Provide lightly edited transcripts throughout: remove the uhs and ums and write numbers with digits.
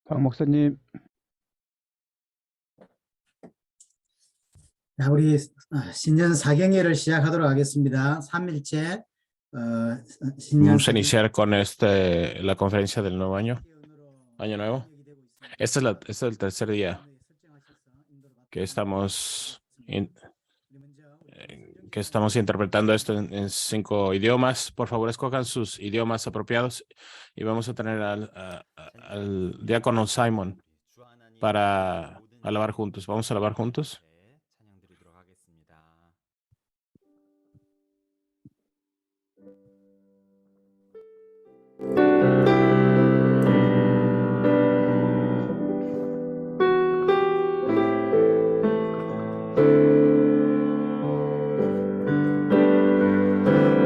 박 목사님, 자, 우리 신년 사경회를 시작하도록 하겠습니다. 3일째 신년 Vamos a iniciar con la conferencia del nuevo año, año nuevo. Este es el tercer día que estamos interpretando esto en 5 idiomas. Por favor, escojan sus idiomas apropiados y vamos a tener al diácono Simon para alabar juntos. Vamos a alabar juntos.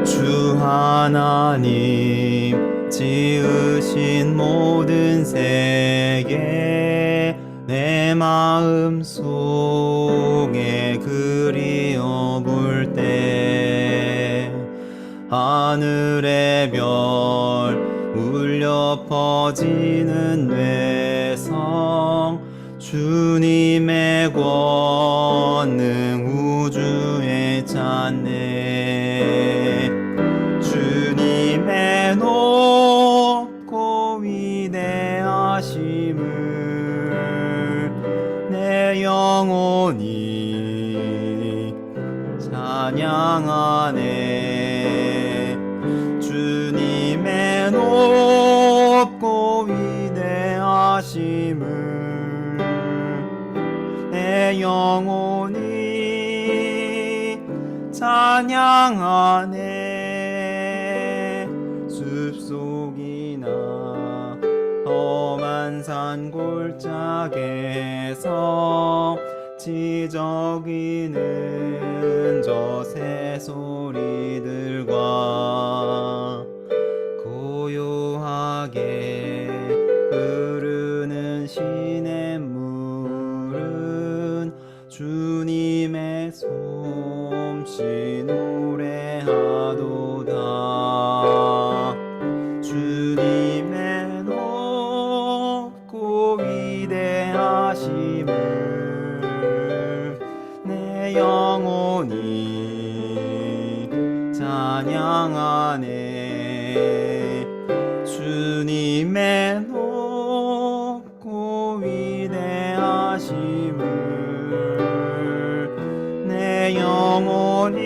주 하나님 지으신 모든 세계 내 마음 속에 그리워 볼 때 하늘의 별 울려 퍼지는 뇌성 주님의 권능 우주에 찬네 주님의 높고 위대하심을 내 영혼이 찬양하네 주님의 높고 위대하심을 내 영혼이 찬양하네 숲속이나 험한 산 골짜기에서 지저귀는 저 새소리들과 고요하게 흐르는 시냇물은 주님의 솜씨 노래하도다 주님의 높고 위대하심을 내 영혼이 찬양하네 주님의 높고 위대하심을 내 영혼이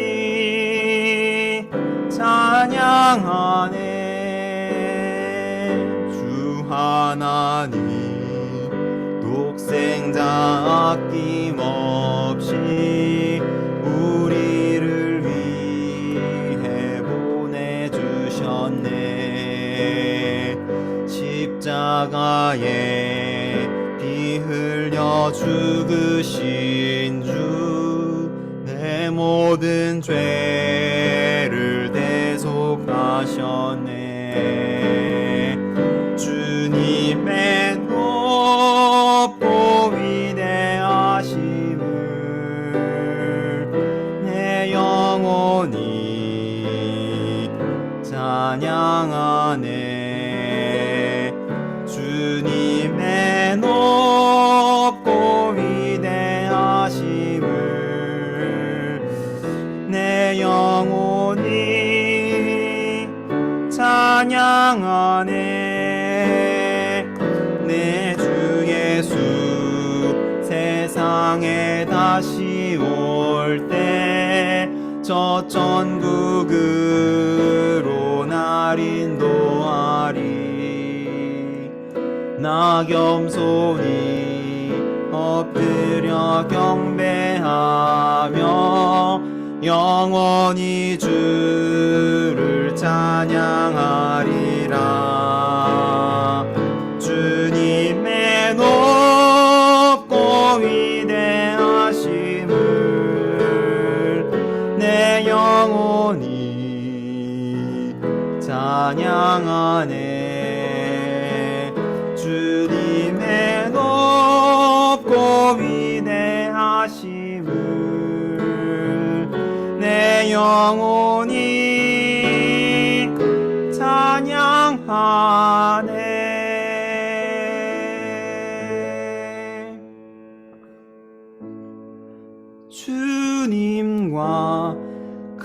찬양하네 주 하나님 독생자 아낌없이 우리를 위해 보내주셨네 십자가에 피 흘려 죽으신 주 내 모든 죄를 대속하셨네 주님의 높고 위대하심을 내 영혼이 찬양하네 주님의 높고 위대하심을 내 영혼이 찬양하네 내 주 예수 세상에 다시 올 때 저 천국으로 날 인도하리 나 겸손히 엎드려 경배하며 영원히 주를 찬양하리라 주님의 높고 위대하심을 내 영혼이 찬양하네 주님의 높고 위대하심을 내 영혼이 찬양하네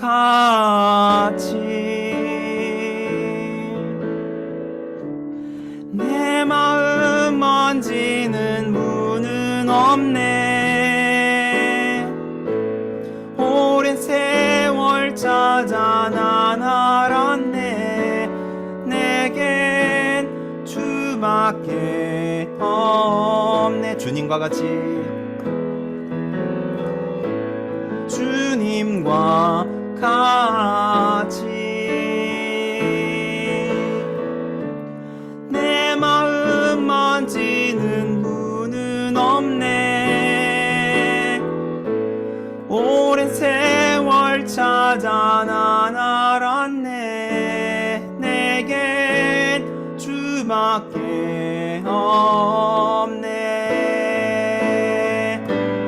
같이 내 마음 만지는 분은 없네. 오랜 세월 찾아 난 알았네. 내겐 주밖에 없네. 주님과 같이 주님과 같이 내 마음 만지는 분은 없네. 오랜 세월 찾아 난 알았네. 내겐 주밖에 없네.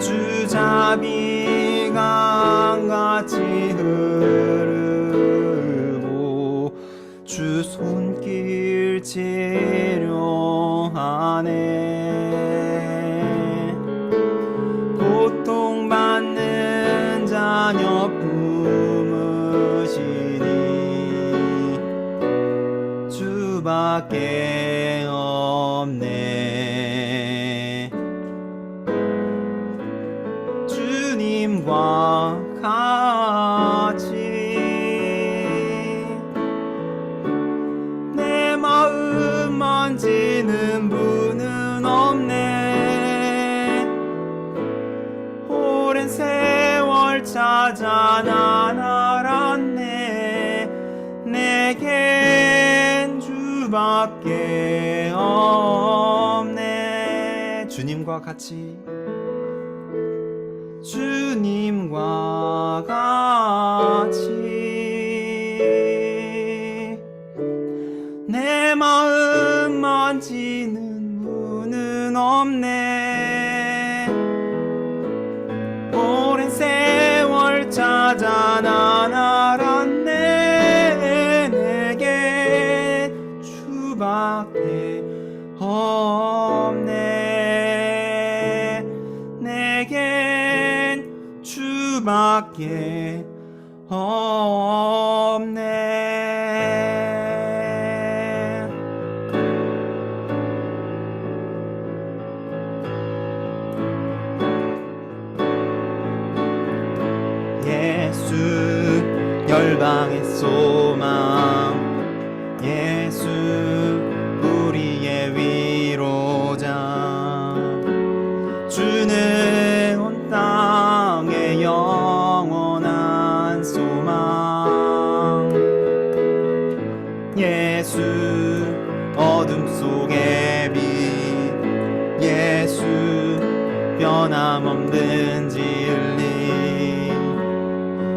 주자비 강같이 흐르고 주 손길 치료하네. 고통받는 자녀 품으시니 주밖에 없네. 주님과 같이 내 마음 만지는 분은 없네. 오랜 세월 찾아 난 알았네. 내겐 주밖에 없네. 주님과 같이 주님과 같이 내 마음 만지는 분은 없네. 오랜 세월 찾아 난 알았네. 내게 주밖에 없네. 내겐 주밖에 없네. 예수 열방의 소망, 예수 우리의 위로자, 주는 온 땅의 영원한 소망. 예수 어둠 속의 빛, 예수 변함없는 진리,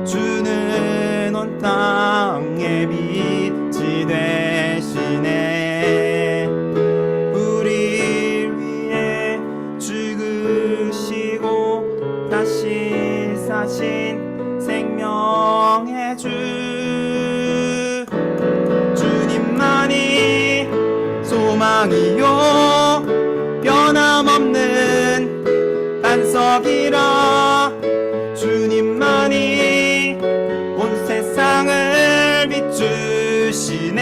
주는 온 땅의 빛이 되시네. 우리를 위해 죽으시고 다시 사신 생명의 주, 주님만이 소망이요 변함없는 반석이라. 주님만이 온 세상을 비추시네.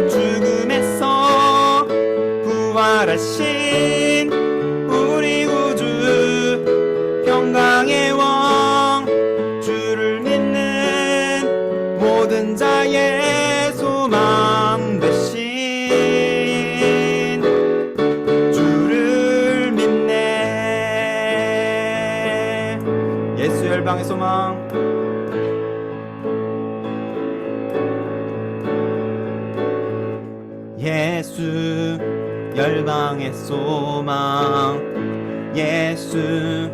죽음에서 부활하신 우리 구주, 평강의 왕, 주를 믿는 모든 자의 소망 되신 주를 믿네. 예수 열방의 소망. 예수 열방의 소망, 예수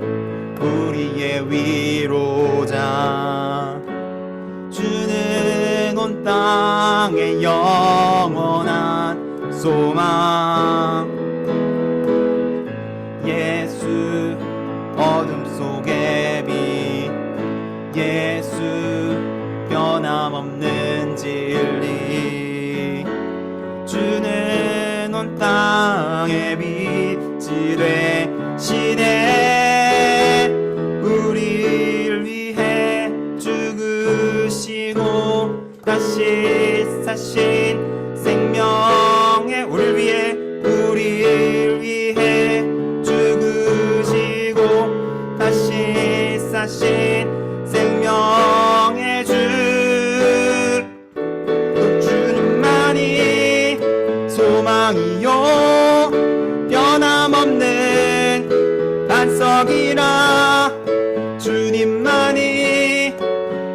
우리의 위로자, 주는 온 땅의 영원한 소망. 예수 어둠 속의 빛, 예수 변함없는 진리, 주는 온 땅의 빛이 되시네. 우리 다시 사신 생명의 우리를 위해 우리를 위해 죽으시고 다시 사신 생명의 주님만이 소망이요 변함없는 반석이라 주님만이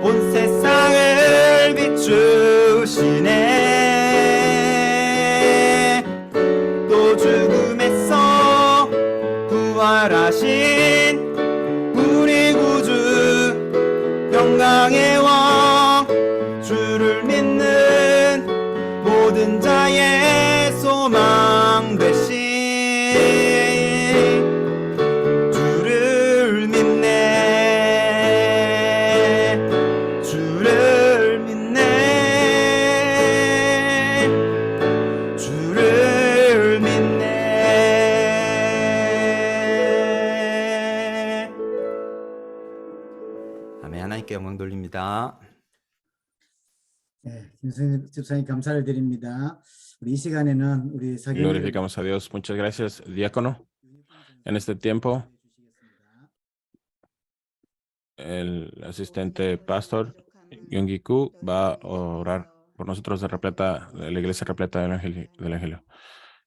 온 세상을 비추시네 또 죽음에서 부활하신 우리 구주 영광의 왕 주를 믿는 모든 자의 소망 되신 주를 믿네 주를 믿네 주를 믿네 아멘. 하나님께 영광 돌립니다. 네, 김성진 집사님 감사를 드립니다. 우리 이 시간에는 우리 사경을 Glorificamos a Dios. Muchas gracias, diácono. En este tiempo, el asistente pastor Yonggi Koo va a orar por nosotros de la iglesia repleta del Evangelio.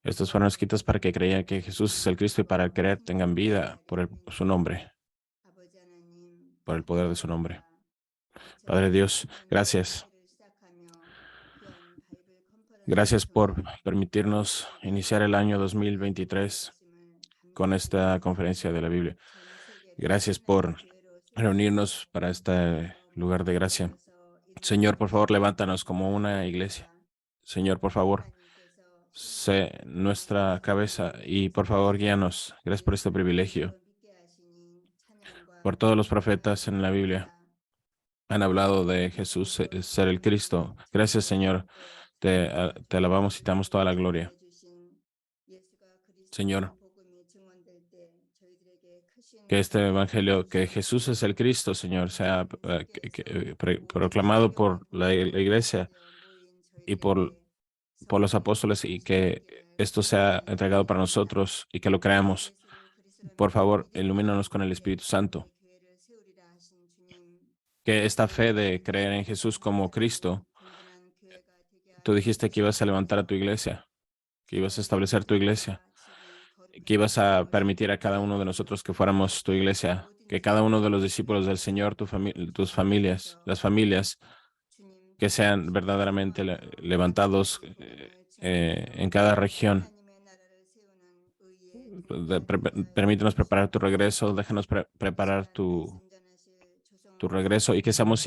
Estas fueron escritas para que crean que Jesús es el Cristo y para creer tengan vida por su nombre, por el poder de su nombre. Padre Dios, gracias. Gracias por permitirnos iniciar el año 2023 con esta conferencia de la Biblia. Gracias por reunirnos para este lugar de gracia. Señor, por favor, levántanos como una iglesia. Señor, por favor, sé nuestra cabeza y por favor, guíanos. Gracias por este privilegio. Por todos los profetas en la Biblia han hablado de Jesús ser el Cristo. Gracias, Señor. Te alabamos y te damos toda la gloria. Señor, que este evangelio, que Jesús es el Cristo, Señor, sea proclamado por la iglesia y por los apóstoles y que esto sea entregado para nosotros y que lo creamos. Por favor, ilumínanos con el Espíritu Santo. Que esta fe de creer en Jesús como Cristo, tú dijiste que ibas a levantar a tu iglesia, que ibas a establecer tu iglesia, que ibas a permitir a cada uno de nosotros que fuéramos tu iglesia, que cada uno de los discípulos del Señor, tus familias, las familias, que sean verdaderamente levantados en cada región. Permítenos preparar tu regreso, déjanos preparar tu regreso y que seamos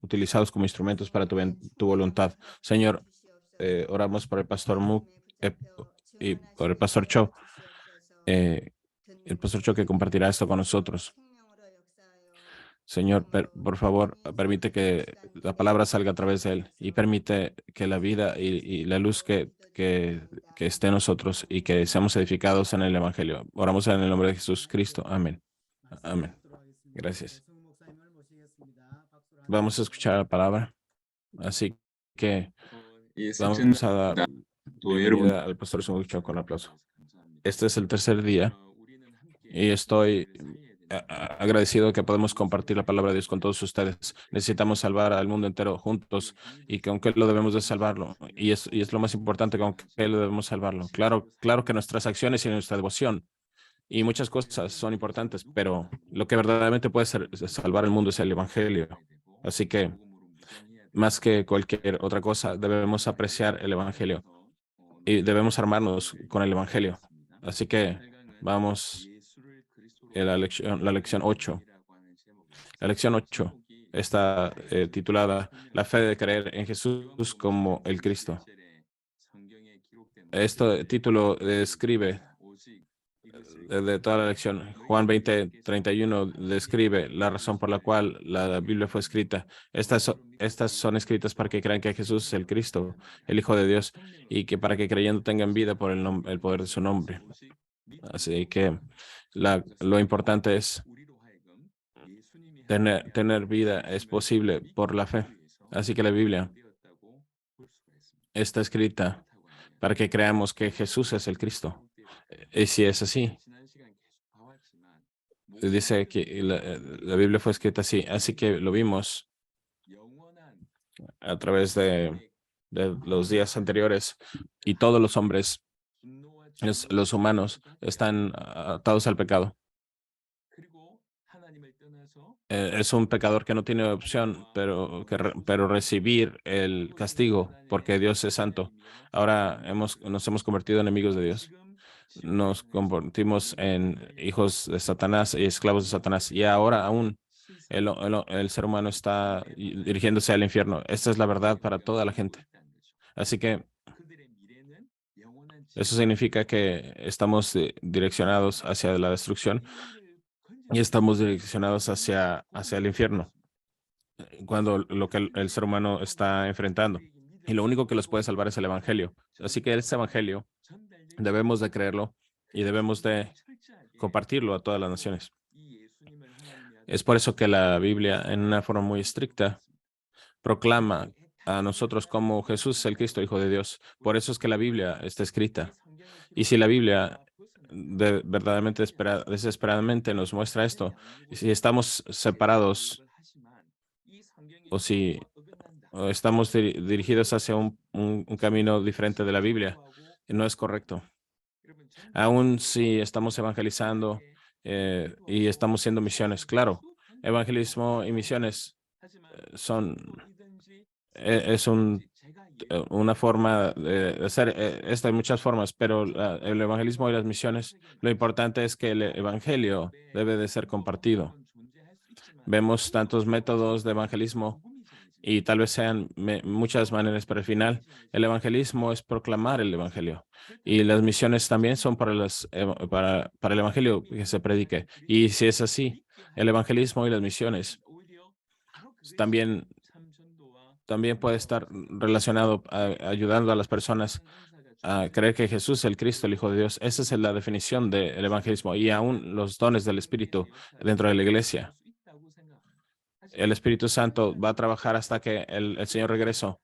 utilizados como instrumentos para tu voluntad. Señor, oramos por el pastor Mook y por el pastor Cho, el pastor Cho que compartirá esto con nosotros. Señor, por favor, permite que la palabra salga a través de él y permite que la vida y la luz que esté en nosotros y que seamos edificados en el Evangelio. Oramos en el nombre de Jesús Cristo. Amén. Amén. Gracias. Vamos a escuchar la palabra. Así que vamos a dar bienvenida al pastor Sung Cho con aplauso. Este es el tercer día y estoy agradecido que podemos compartir la palabra de Dios con todos ustedes. Necesitamos salvar al mundo entero juntos y que aunque lo debemos de salvarlo. Y es lo más importante, que aunque lo debemos salvarlo. Claro que nuestras acciones y nuestra devoción y muchas cosas son importantes, pero lo que verdaderamente puede salvar el mundo es el Evangelio. Así que, más que cualquier otra cosa, debemos apreciar el Evangelio y debemos armarnos con el Evangelio. Así que vamos a la lección 8. La lección 8 está titulada La fe de creer en Jesús como el Cristo. Este título describe de toda la lección. Juan 20:31 describe la razón por la cual la Biblia fue escrita. Estas son escritas para que crean que Jesús es el Cristo, el Hijo de Dios, y que para que creyendo tengan vida por el poder de su nombre. Así que lo importante es Tener vida es posible por la fe. Así que la Biblia está escrita para que creamos que Jesús es el Cristo. Y si es así, dice que la Biblia fue escrita así. Así que lo vimos a través de los días anteriores y todos los hombres, los humanos, están atados al pecado. Es un pecador que no tiene opción, pero recibir el castigo porque Dios es santo. Ahora nos hemos convertido en enemigos de Dios. Nos convertimos en hijos de Satanás y esclavos de Satanás. Y ahora aún el ser humano está dirigiéndose al infierno. Esta es la verdad para toda la gente. Así que eso significa que estamos direccionados hacia la destrucción y estamos direccionados hacia el infierno, cuando lo que el ser humano está enfrentando. Y lo único que los puede salvar es el Evangelio. Así que este Evangelio debemos de creerlo y debemos de compartirlo a todas las naciones. Es por eso que la Biblia, en una forma muy estricta, proclama a nosotros como Jesús es el Cristo, Hijo de Dios. Por eso es que la Biblia está escrita. Y si la Biblia verdaderamente desesperadamente nos muestra esto, y si estamos separados o si estamos dirigidos hacia un camino diferente de la Biblia, no es correcto. Aún si estamos evangelizando y estamos haciendo misiones, claro, evangelismo y misiones son una forma de hacer esto hay muchas formas, pero el evangelismo y las misiones, lo importante es que el evangelio debe de ser compartido. Vemos tantos métodos de evangelismo y tal vez sean muchas maneras, pero al final el evangelismo es proclamar el evangelio y las misiones también son para el evangelio que se predique. Y si es así, el evangelismo y las misiones también puede estar relacionado ayudando a las personas a creer que Jesús es el Cristo, el Hijo de Dios. Esa es la definición del evangelismo y aún los dones del Espíritu dentro de la iglesia. El Espíritu Santo va a trabajar hasta que el Señor regrese.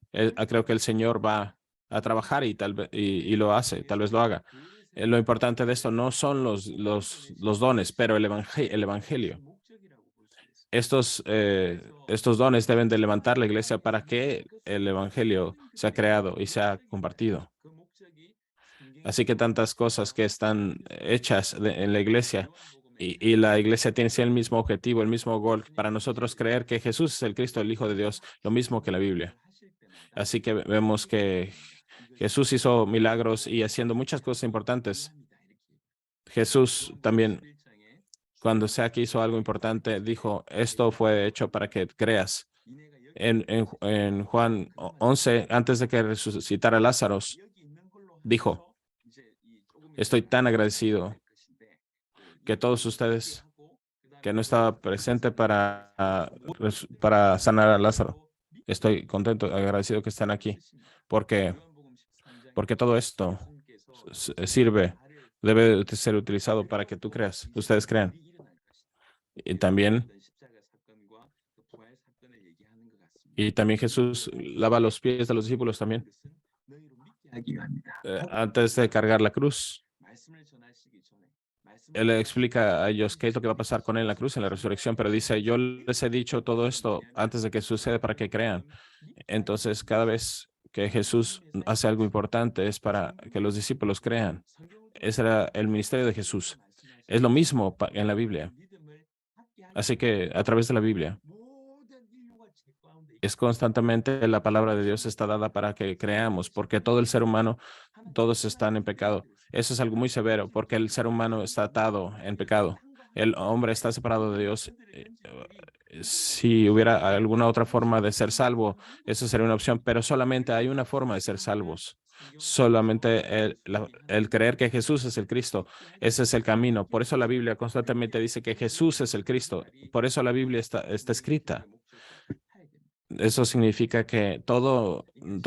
Creo que el Señor va a trabajar y tal vez y lo hace, tal vez lo haga. Lo importante de esto no son los dones, pero el evangelio. Estos dones deben de levantar la iglesia para que el evangelio sea creado y sea compartido. Así que tantas cosas que están hechas en la iglesia y la iglesia tiene el mismo objetivo, el mismo gol para nosotros creer que Jesús es el Cristo, el Hijo de Dios, lo mismo que la Biblia. Así que vemos que Jesús hizo milagros y haciendo muchas cosas importantes. Jesús también, cuando sea que hizo algo importante, dijo, esto fue hecho para que creas. En Juan 11, antes de que resucitara Lázaro, dijo, estoy tan agradecido que todos ustedes que no estaba presente para sanar a Lázaro. Estoy contento, agradecido que están aquí, porque todo esto debe de ser utilizado para que tú creas, ustedes crean. Y también Jesús lava los pies de los discípulos también. Antes de cargar la cruz, Él le explica a ellos qué es lo que va a pasar con él en la cruz, en la resurrección, pero dice, yo les he dicho todo esto antes de que suceda para que crean. Entonces, cada vez que Jesús hace algo importante es para que los discípulos crean. Ese era el ministerio de Jesús. Es lo mismo en la Biblia. Así que a través de la Biblia, es constantemente la palabra de Dios está dada para que creamos, porque todo el ser humano, todos están en pecado. Eso es algo muy severo, porque el ser humano está atado en pecado. El hombre está separado de Dios. Si hubiera alguna otra forma de ser salvo, eso sería una opción, pero solamente hay una forma de ser salvos. Solamente el creer que Jesús es el Cristo. Ese es el camino. Por eso la Biblia constantemente dice que Jesús es el Cristo. Por eso la Biblia está escrita. Eso significa que toda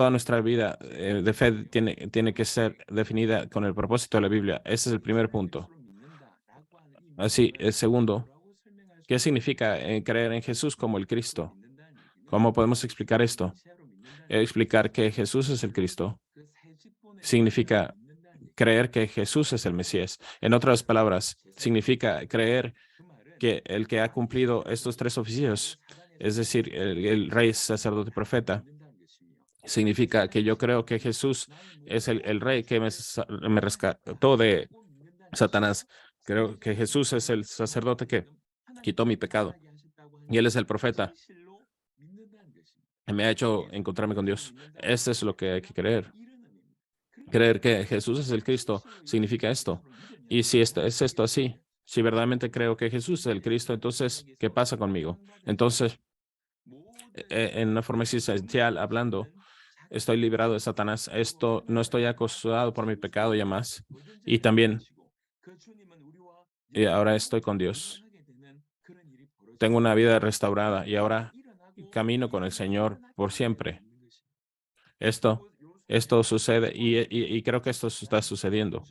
nuestra vida de fe tiene que ser definida con el propósito de la Biblia. Ese es el primer punto. Así, el segundo, ¿Qué significa creer en Jesús como el Cristo? ¿Cómo podemos explicar esto? Explicar que Jesús es el Cristo significa creer que Jesús es el Mesías. En otras palabras, significa creer que el que ha cumplido estos tres oficios, es decir, el rey, sacerdote y profeta, significa que yo creo que Jesús es el rey que me rescató de Satanás. Creo que Jesús es el sacerdote que quitó mi pecado y él es el profeta que me ha hecho encontrarme con Dios. Este es lo que hay que creer. Creer que Jesús es el Cristo significa esto. Y si es esto así, si verdaderamente creo que Jesús es el Cristo, entonces, ¿qué pasa conmigo? Entonces, en una forma existencial hablando, estoy liberado de Satanás. Esto no estoy acosado por mi pecado ya más. Y también, y ahora estoy con Dios. Tengo una vida restaurada y ahora camino con el Señor por siempre. Esto sucede y creo que esto está sucediendo.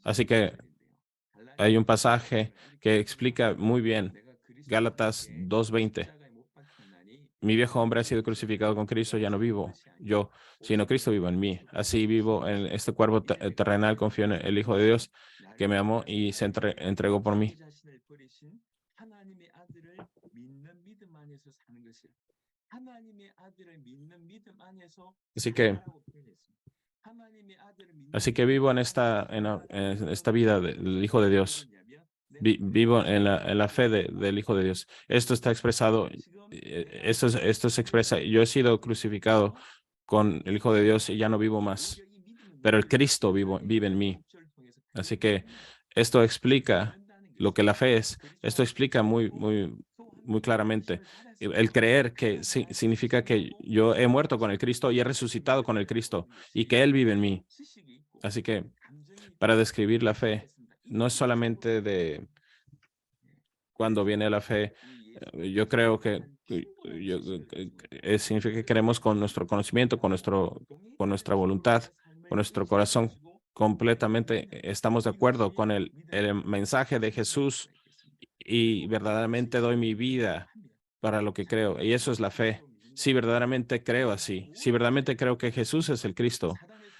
Así que hay un pasaje que explica muy bien, Gálatas 2:20. Mi viejo hombre ha sido crucificado con Cristo, ya no vivo yo, sino Cristo vivo en mí. Así vivo en este cuerpo terrenal, confío en el Hijo de Dios que me amó y se entregó por mí. Así que vivo en esta vida del Hijo de Dios. Vivo en la fe del Hijo de Dios. Esto está expresado, esto se expresa. Yo he sido crucificado con el Hijo de Dios y ya no vivo más, pero el Cristo vive en mí. Así que esto explica lo que la fe es. Esto explica muy claramente. El creer que significa que yo he muerto con el Cristo y he resucitado con el Cristo y que Él vive en mí. Así que para describir la fe, no es solamente de cuando viene la fe. Yo creo que significa que queremos con nuestro conocimiento, con nuestra voluntad, con nuestro corazón, completamente estamos de acuerdo con el mensaje de Jesús y verdaderamente doy mi vida para lo que creo. Y eso es la fe. Si verdaderamente creo así, si verdaderamente creo que Jesús es el Cristo,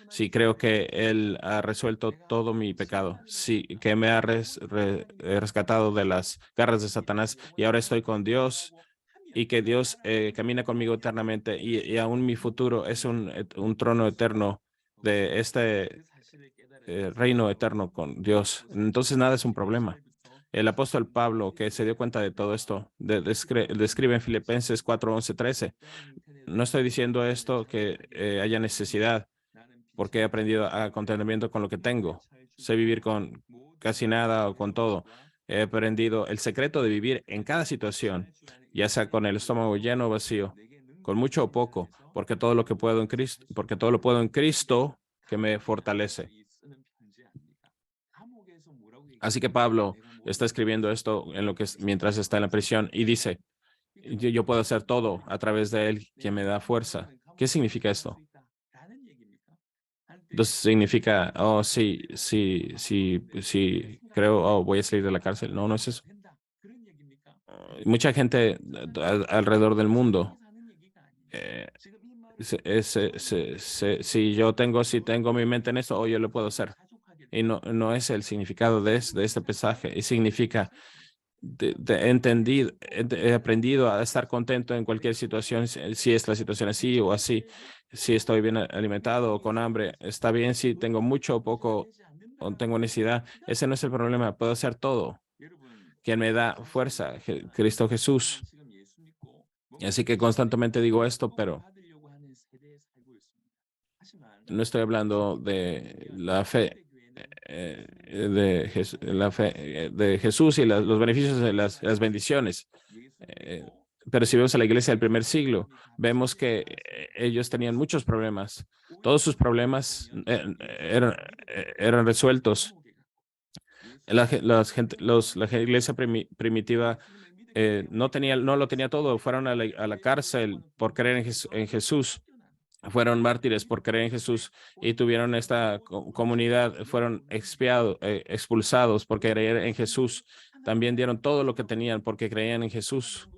si creo que Él ha resuelto todo mi pecado, si que me ha rescatado de las garras de Satanás y ahora estoy con Dios y que Dios camina conmigo eternamente y aún mi futuro es un trono eterno de este reino eterno con Dios. Entonces nada es un problema. El apóstol Pablo, que se dio cuenta de todo esto, describe en Filipenses 4:11-13. No estoy diciendo esto que haya necesidad, porque he aprendido a contentamiento con lo que tengo. Sé vivir con casi nada o con todo. He aprendido el secreto de vivir en cada situación, ya sea con el estómago lleno o vacío, con mucho o poco, porque todo lo puedo en Cristo que me fortalece. Así que Pablo está escribiendo esto mientras está en la prisión y dice, yo puedo hacer todo a través de Él, quien me da fuerza. ¿Qué significa esto? Entonces significa, sí, creo, voy a salir de la cárcel. No, no es eso. Mucha gente alrededor del mundo, si tengo mi mente en esto, yo lo puedo hacer. Y no es el significado de este pasaje. Y significa, he aprendido a estar contento en cualquier situación, si es la situación así o así, si estoy bien alimentado o con hambre, está bien si tengo mucho o poco o tengo necesidad. Ese no es el problema, puedo hacer todo. Quien me da fuerza, Cristo Jesús. Así que constantemente digo esto, pero no estoy hablando de la fe de Jesús y los beneficios de las bendiciones. Pero si vemos a la iglesia del primer siglo, vemos que ellos tenían muchos problemas. Todos sus problemas eran resueltos. La iglesia primitiva no lo tenía todo. Fueron a la cárcel por creer en Jesús. Fueron mártires por creer en Jesús y tuvieron esta comunidad, fueron expulsados por creer en Jesús también dieron todo lo que tenían porque creían en Jesús.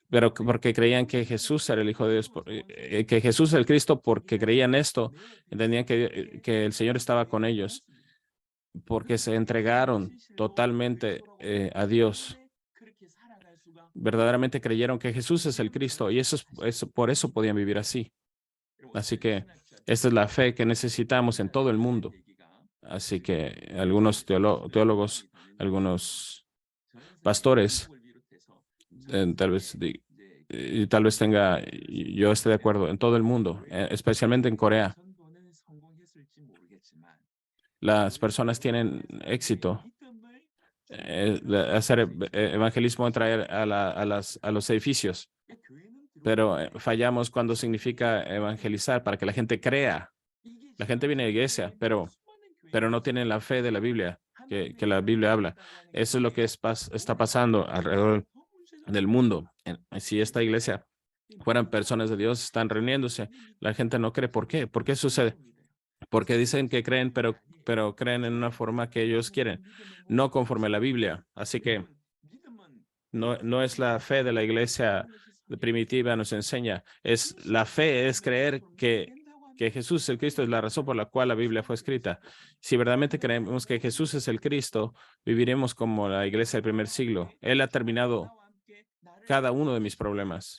Pero porque creían que Jesús era el Hijo de Dios, que Jesús es el Cristo, porque creían esto, entendían que el Señor estaba con ellos, porque se entregaron totalmente a Dios. Verdaderamente creyeron que Jesús es el Cristo y por eso podían vivir así. Así que esta es la fe que necesitamos en todo el mundo. Así que algunos teólogos, algunos pastores, tal vez yo esté de acuerdo, en todo el mundo, especialmente en Corea, las personas tienen éxito de hacer evangelismo, en traer a los edificios, pero fallamos cuando significa evangelizar para que la gente crea. La gente viene a la iglesia, pero no tienen la fe de la Biblia, que la Biblia habla. Eso es lo que está pasando alrededor del mundo. Si esta iglesia fueran personas de Dios, están reuniéndose, la gente no cree. ¿Por qué? ¿Por qué sucede? Porque dicen que creen, pero creen en una forma que ellos quieren, no conforme a la Biblia. Así que no es la fe de la iglesia primitiva nos enseña. La fe es creer que Jesús el Cristo es la razón por la cual la Biblia fue escrita. Si verdaderamente creemos que Jesús es el Cristo, viviremos como la iglesia del primer siglo. Él ha terminado cada uno de mis problemas.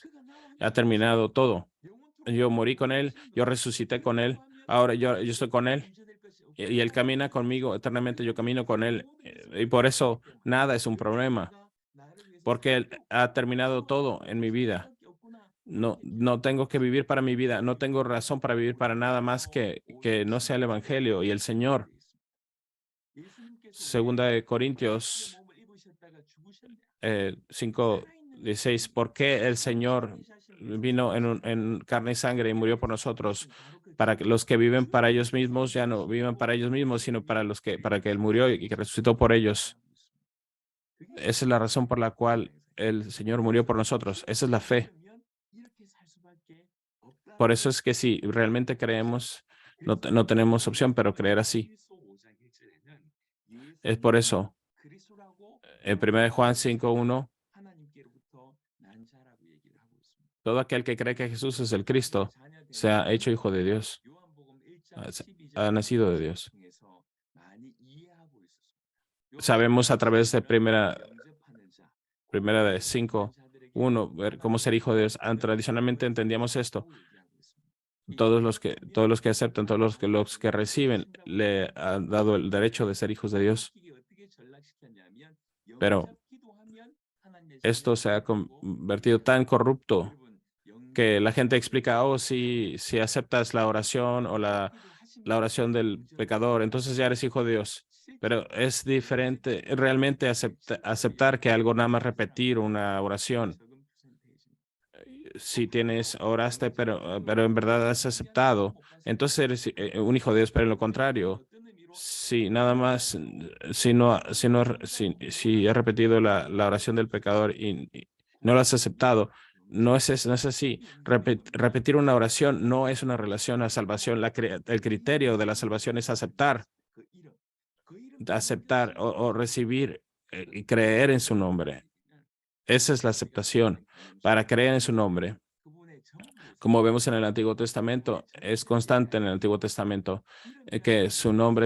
Ha terminado todo. Yo morí con Él, yo resucité con Él, ahora yo estoy con Él y Él camina conmigo eternamente, yo camino con Él y por eso nada es un problema, porque Él ha terminado todo en mi vida. No tengo que vivir para mi vida, no tengo razón para vivir para nada más que no sea el Evangelio y el Señor. Segunda de Corintios 5:16, ¿por qué el Señor vino en carne y sangre y murió por nosotros? Para que los que viven para ellos mismos ya no vivan para ellos mismos, sino para que Él murió y que resucitó por ellos. Esa es la razón por la cual el Señor murió por nosotros. Esa es la fe. Por eso es que si realmente creemos, no tenemos opción, pero creer así. Es por eso, en 1 Juan 5:1, todo aquel que cree que Jesús es el Cristo se ha hecho hijo de Dios, ha nacido de Dios. Sabemos a través de primera de 5:1 ver cómo ser hijo de Dios. Tradicionalmente entendíamos esto. Todos los que aceptan, todos los que reciben, le han dado el derecho de ser hijos de Dios. Pero esto se ha convertido tan corrupto que la gente explica, si aceptas la oración o la oración del pecador, entonces ya eres hijo de Dios. Pero es diferente realmente aceptar que algo nada más repetir una oración. Si oraste, pero en verdad has aceptado, entonces eres un hijo de Dios, pero en lo contrario, si nada más, si he repetido la oración del pecador y no la has aceptado, no es así. Repetir una oración no es una relación a salvación. El criterio de la salvación es aceptar o recibir y creer en su nombre. Esa es la aceptación, para creer en su nombre. Como vemos en el Antiguo Testamento, es constante en el Antiguo Testamento que su nombre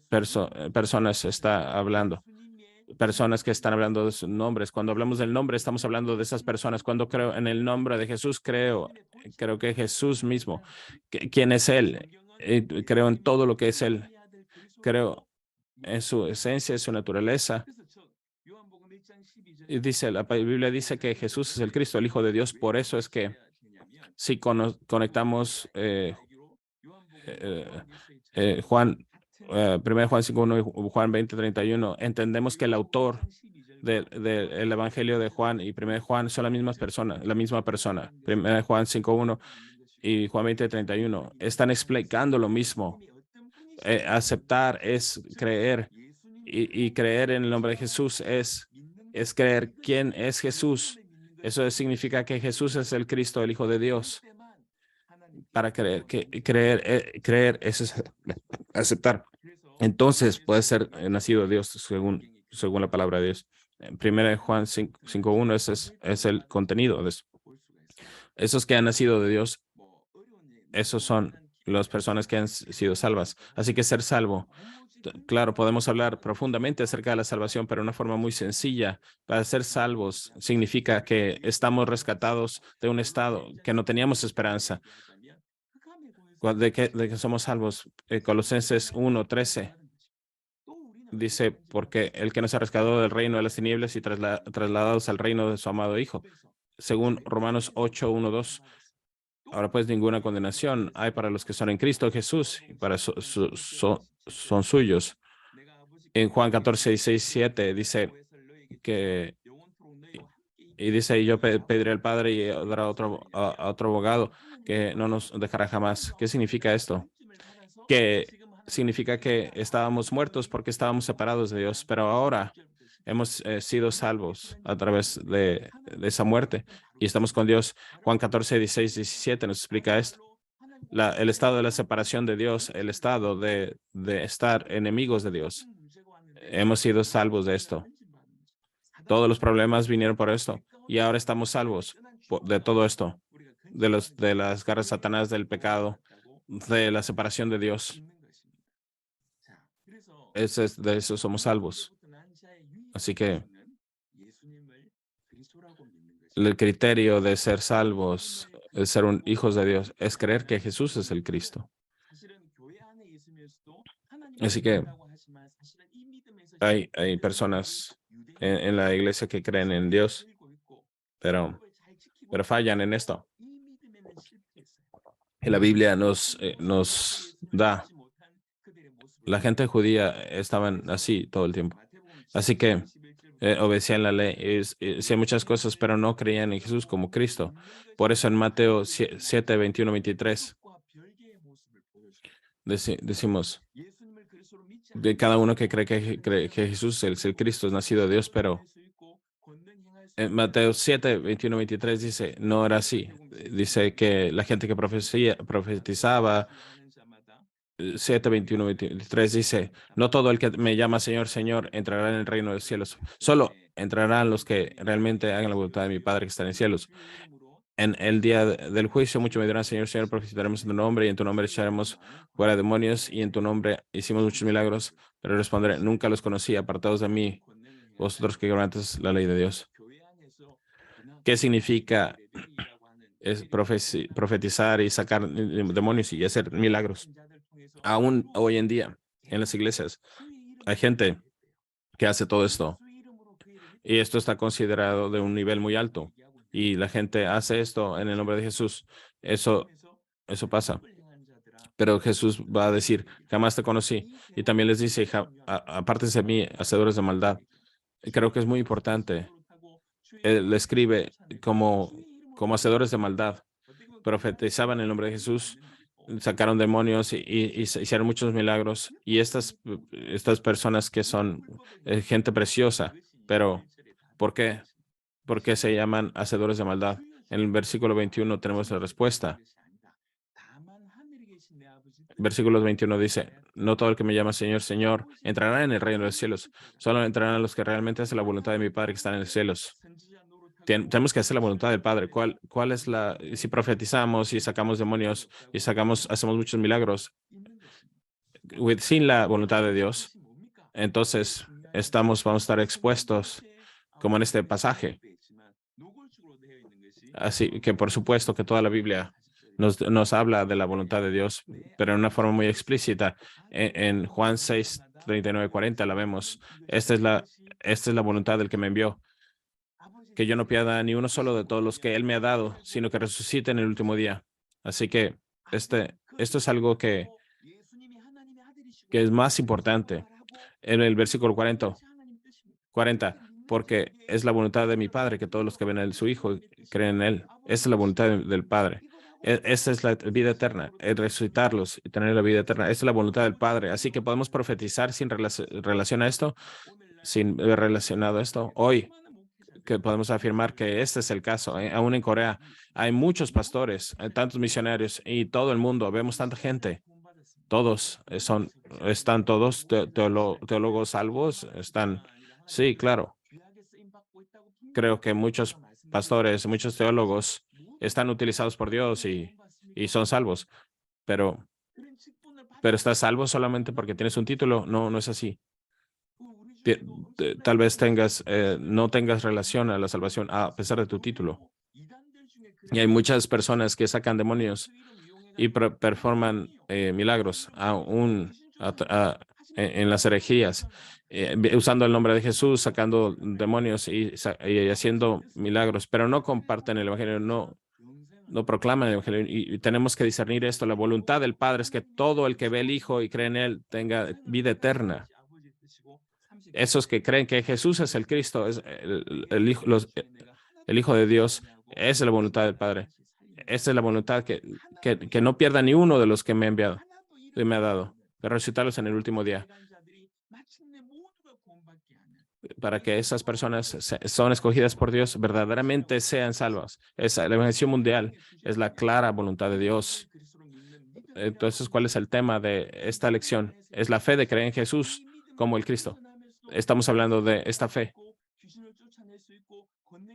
personas que están hablando de sus nombres. Cuando hablamos del nombre, estamos hablando de esas personas. Cuando creo en el nombre de Jesús, creo que Jesús mismo, ¿quién es Él? Creo en todo lo que es Él. Creo en su esencia, en su naturaleza. Y la Biblia dice que Jesús es el Cristo, el Hijo de Dios. Por eso es que si conectamos Juan 1 Juan 5:1 y Juan 20:31, entendemos que el autor del Evangelio de Juan y 1 Juan son la misma persona. 1 Juan 5:1 y Juan 20:31 están explicando lo mismo. Aceptar es creer y creer en el nombre de Jesús es creer quién es Jesús. Eso significa que Jesús es el Cristo, el Hijo de Dios, para creer es aceptar. Entonces puede ser nacido de Dios según la palabra de Dios. En 1 Juan 5:1 es el contenido de eso. Esos que han nacido de Dios, esos son las personas que han sido salvas. Así que ser salvo, claro, podemos hablar profundamente acerca de la salvación, pero de una forma muy sencilla. Para ser salvos significa que estamos rescatados de un estado que no teníamos esperanza. ¿De qué somos salvos? Colosenses 1:13 dice, porque el que nos ha rescatado del reino de las tinieblas y trasladados al reino de su amado Hijo. Según Romanos 8:1-2. Ahora pues ninguna condenación hay para los que son en Cristo Jesús y para son suyos. En Juan 14:6-7 dice que y dice, y yo pediré al Padre y dará a otro abogado que no nos dejará jamás. ¿Qué significa esto? Que significa que estábamos muertos porque estábamos separados de Dios, pero ahora hemos sido salvos a través de esa muerte y estamos con Dios. Juan 14:16-17 nos explica esto. El estado de la separación de Dios, el estado de estar enemigos de Dios. Hemos sido salvos de esto. Todos los problemas vinieron por esto y ahora estamos salvos de todo esto, de las garras de Satanás, del pecado, de la separación de Dios. De eso somos salvos. Así que el criterio de ser salvos, de ser hijos de Dios, es creer que Jesús es el Cristo. Así que hay personas en la iglesia que creen en Dios, pero fallan en esto. Y la Biblia nos da. La gente judía estaban así todo el tiempo. Así que obedecían la ley, hacían muchas cosas, pero no creían en Jesús como Cristo. Por eso en Mateo 7:21-23 decimos de cada uno que cree que Jesús es el Cristo, es nacido de Dios, pero en Mateo 7:21-23 dice, no era así. Dice que la gente que profetizaba, 7:21-23 dice, no todo el que me llama Señor, Señor, entrará en el reino de los cielos. Solo entrarán los que realmente hagan la voluntad de mi Padre que está en los cielos. En el día del juicio, muchos me dirán, Señor, Señor, profetizaremos en tu nombre y en tu nombre echaremos fuera demonios y en tu nombre hicimos muchos milagros, pero responderé, nunca los conocí, apartados de mí, vosotros que quebrantáis la ley de Dios. ¿Qué significa profetizar y sacar demonios y hacer milagros? Aún hoy en día, en las iglesias, hay gente que hace todo esto. Y esto está considerado de un nivel muy alto. Y la gente hace esto en el nombre de Jesús. Eso pasa. Pero Jesús va a decir, jamás te conocí. Y también les dice, apártense de mí, hacedores de maldad. Y creo que es muy importante. Él escribe como hacedores de maldad. Profetizaban en el nombre de Jesús, sacaron demonios y hicieron muchos milagros. Y estas personas que son gente preciosa, pero ¿por qué? ¿Por qué se llaman hacedores de maldad? En el versículo 21 tenemos la respuesta. Versículo 21 dice, no todo el que me llama Señor, Señor, entrará en el reino de los cielos. Solo entrarán los que realmente hacen la voluntad de mi Padre que está en los cielos. Tenemos que hacer la voluntad del Padre. ¿Cuál es si profetizamos y sacamos demonios y hacemos muchos milagros sin la voluntad de Dios? Entonces vamos a estar expuestos como en este pasaje. Así que por supuesto que toda la Biblia nos habla de la voluntad de Dios, pero en una forma muy explícita. En Juan 6:39-40 la vemos. Esta es la voluntad del que me envió, que yo no pierda ni uno solo de todos los que Él me ha dado, sino que resucite en el último día. Así que esto es algo que es más importante. En el versículo 40, porque es la voluntad de mi Padre que todos los que ven a su Hijo creen en Él. Esa es la voluntad del Padre. Esta es la vida eterna, el resucitarlos y tener la vida eterna. Esa es la voluntad del Padre. Así que podemos profetizar sin relación a esto, sin relacionado a esto. Hoy, que podemos afirmar que este es el caso. Aún en Corea hay muchos pastores, tantos misionarios y todo el mundo. Vemos tanta gente. Todos están todos teólogos salvos. Sí, claro. Creo que muchos pastores, muchos teólogos están utilizados por Dios y son salvos. Pero estás salvo solamente porque tienes un título. No, no es así. Tal vez no tengas relación a la salvación a pesar de tu título. Y hay muchas personas que sacan demonios y performan milagros en las herejías, usando el nombre de Jesús, sacando demonios y haciendo milagros, pero no comparten el evangelio, no proclaman el evangelio. Y tenemos que discernir esto. La voluntad del Padre es que todo el que ve el Hijo y cree en él tenga vida eterna. Esos que creen que Jesús es el Cristo, es el Hijo de Dios, esa es la voluntad del Padre. Esta es la voluntad que no pierda ni uno de los que me ha enviado y me ha dado, de resucitarlos en el último día, para que esas personas son escogidas por Dios, verdaderamente sean salvas. La evangelización mundial es la clara voluntad de Dios. Entonces, ¿cuál es el tema de esta lección? Es la fe de creer en Jesús como el Cristo. Estamos hablando de esta fe.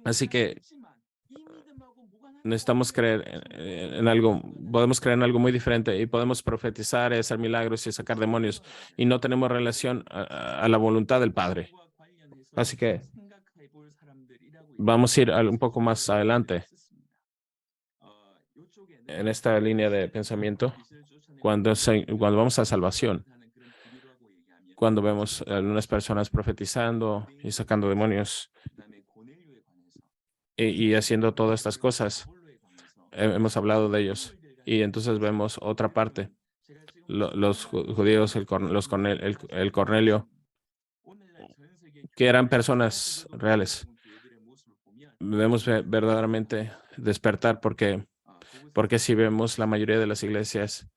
Así que necesitamos creer en algo, podemos creer en algo muy diferente y podemos profetizar, hacer milagros y sacar demonios y no tenemos relación a la voluntad del Padre. Así que vamos a ir un poco más adelante en esta línea de pensamiento cuando vamos a salvación. Cuando vemos a algunas personas profetizando y sacando demonios y haciendo todas estas cosas, hemos hablado de ellos. Y entonces vemos otra parte. Los judíos, el Cornelio, que eran personas reales. Debemos verdaderamente despertar porque si vemos la mayoría de las iglesias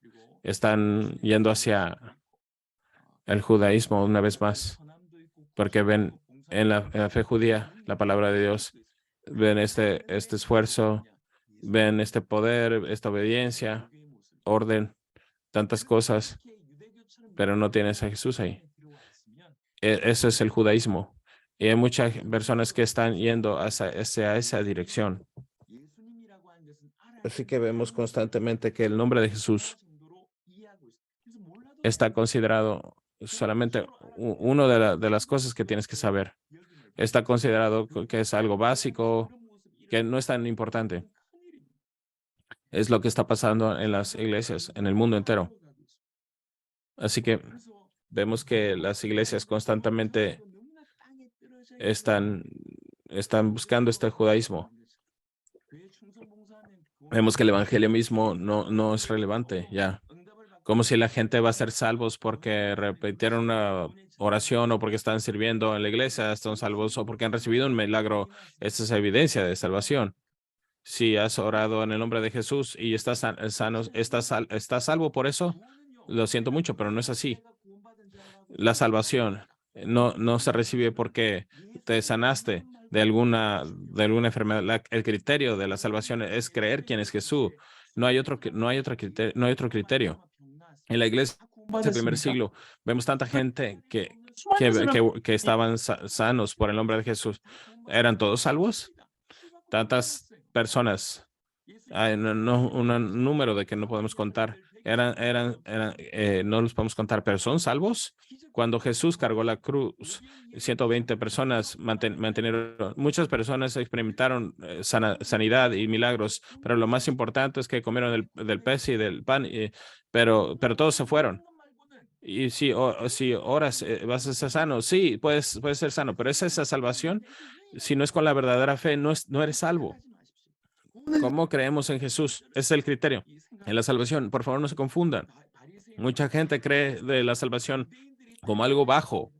están yendo hacia el judaísmo una vez más, porque ven en la fe judía la palabra de Dios, ven este esfuerzo, ven este poder, esta obediencia, orden, tantas cosas, pero no tienes a Jesús ahí. Eso es el judaísmo. Y hay muchas personas que están yendo hacia esa dirección. Así que vemos constantemente que el nombre de Jesús está considerado solamente una de las cosas que tienes que saber. Está considerado que es algo básico, que no es tan importante. Es lo que está pasando en las iglesias, en el mundo entero. Así que vemos que las iglesias constantemente están buscando este judaísmo. Vemos que el evangelio mismo no es relevante ya. Como si la gente va a ser salvos porque repitieron una oración o porque están sirviendo en la iglesia, están salvos o porque han recibido un milagro. Esta es evidencia de salvación. Si has orado en el nombre de Jesús y estás sano, estás salvo por eso, lo siento mucho, pero no es así. La salvación no se recibe porque te sanaste de alguna enfermedad. El criterio de la salvación es creer quién es Jesús. No hay otro criterio. En la iglesia del primer siglo vemos tanta gente que estaban sanos por el nombre de Jesús. ¿Eran todos salvos? Tantas personas. Hay un número de que no podemos contar. No los podemos contar, pero ¿son salvos? Cuando Jesús cargó la cruz, 120 personas muchas personas experimentaron sanidad y milagros, pero lo más importante es que comieron del pez y del pan, pero todos se fueron. Y si oras, vas a ser sano. Sí, puedes ser sano, pero esa salvación. Si no es con la verdadera fe, no eres salvo. ¿Cómo creemos en Jesús? Ese es el criterio. En la salvación, por favor, no se confundan. Mucha gente cree de la salvación como algo bajo.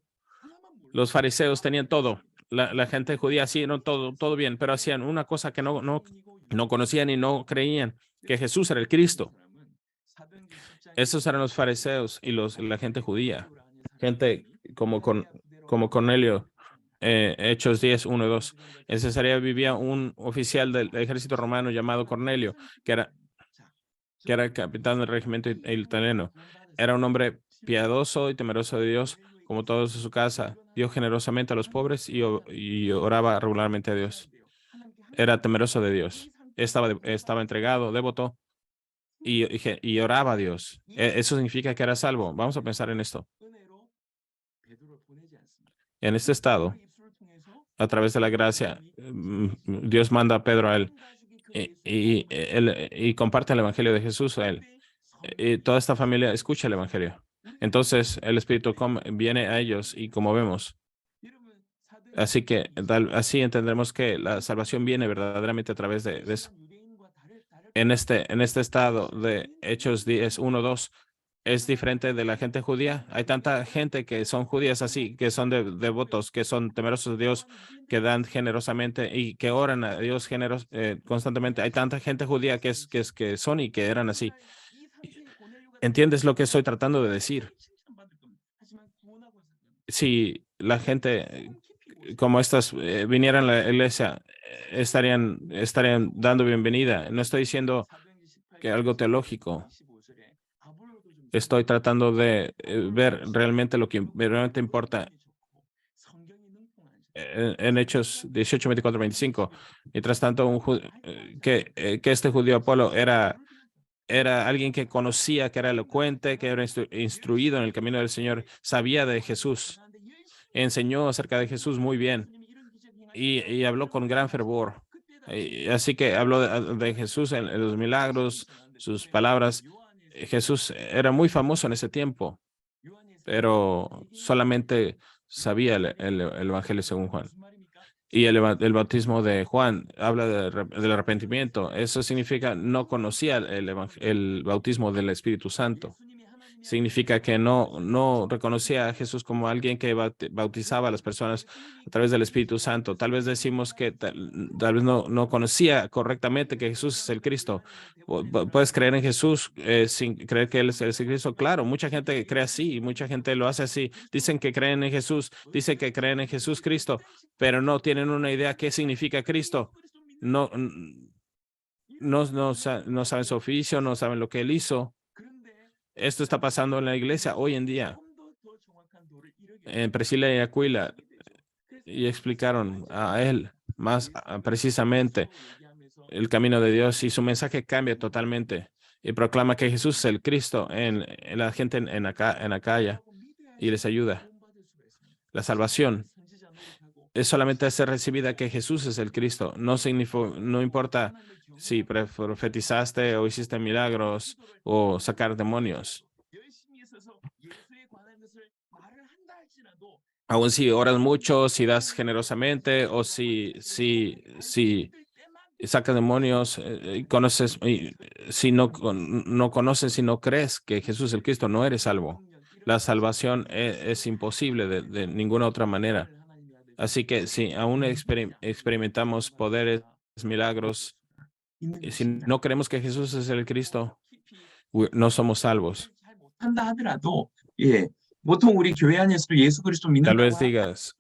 Los fariseos tenían todo. La gente judía sí, no todo bien, pero hacían una cosa que no conocían y no creían, que Jesús era el Cristo. Esos eran los fariseos y la gente judía. Gente como Cornelio, Hechos 10, 1 y 2. En Cesarea vivía un oficial del ejército romano llamado Cornelio, que era el capitán del regimiento italiano. Era un hombre piadoso y temeroso de Dios, como todos en su casa. Dio generosamente a los pobres y oraba regularmente a Dios. Era temeroso de Dios. Estaba entregado, devoto y oraba a Dios. Eso significa que era salvo. Vamos a pensar en esto. En este estado, a través de la gracia, Dios manda a Pedro a él y comparte el evangelio de Jesús a él. Y toda esta familia escucha el evangelio. Entonces el Espíritu viene a ellos y como vemos. Así que así entendremos que la salvación viene verdaderamente a través de eso. En este estado de Hechos 10, 1, 2, es diferente de la gente judía. Hay tanta gente que son judías así, que son devotos, que son temerosos de Dios, que dan generosamente y que oran a Dios constantemente. Hay tanta gente judía que son y que eran así. ¿Entiendes lo que estoy tratando de decir? Si la gente como estas vinieran a la iglesia, estarían dando bienvenida. No estoy diciendo que algo teológico. Estoy tratando de ver realmente lo que realmente importa. En Hechos 18, 24, 25. Mientras tanto, que este judío Apolo era alguien que conocía, que era elocuente, que era instruido en el camino del Señor, sabía de Jesús, enseñó acerca de Jesús muy bien y habló con gran fervor. Así que habló de Jesús en los milagros, sus palabras. Jesús era muy famoso en ese tiempo, pero solamente sabía el Evangelio según Juan. Y el bautismo de Juan habla del arrepentimiento. Eso significa no conocía el bautismo del Espíritu Santo. Significa que no reconocía a Jesús como alguien que bautizaba a las personas a través del Espíritu Santo. Tal vez decimos que tal vez no conocía correctamente que Jesús es el Cristo. ¿Puedes creer en Jesús sin creer que Él es el Cristo? Claro, mucha gente cree así y mucha gente lo hace así. Dicen que creen en Jesús, dicen que creen en Jesús Cristo, pero no tienen una idea qué significa Cristo. No saben su oficio, no saben lo que Él hizo. Esto está pasando en la iglesia hoy en día. En Priscila y Aquila y explicaron a él más precisamente el camino de Dios y su mensaje cambia totalmente y proclama que Jesús es el Cristo en la gente en Acaya y les ayuda. La salvación es solamente ser recibida que Jesús es el Cristo. No importa si profetizaste o hiciste milagros o sacar demonios. Aún si oras mucho, si das generosamente o si sacas demonios, conoces, si no conoces y no crees que Jesús es el Cristo, no eres salvo. La salvación es imposible de ninguna otra manera. Así que si aún experimentamos poderes, milagros, si no creemos que Jesús es el Cristo, no somos salvos. Tal vez digas,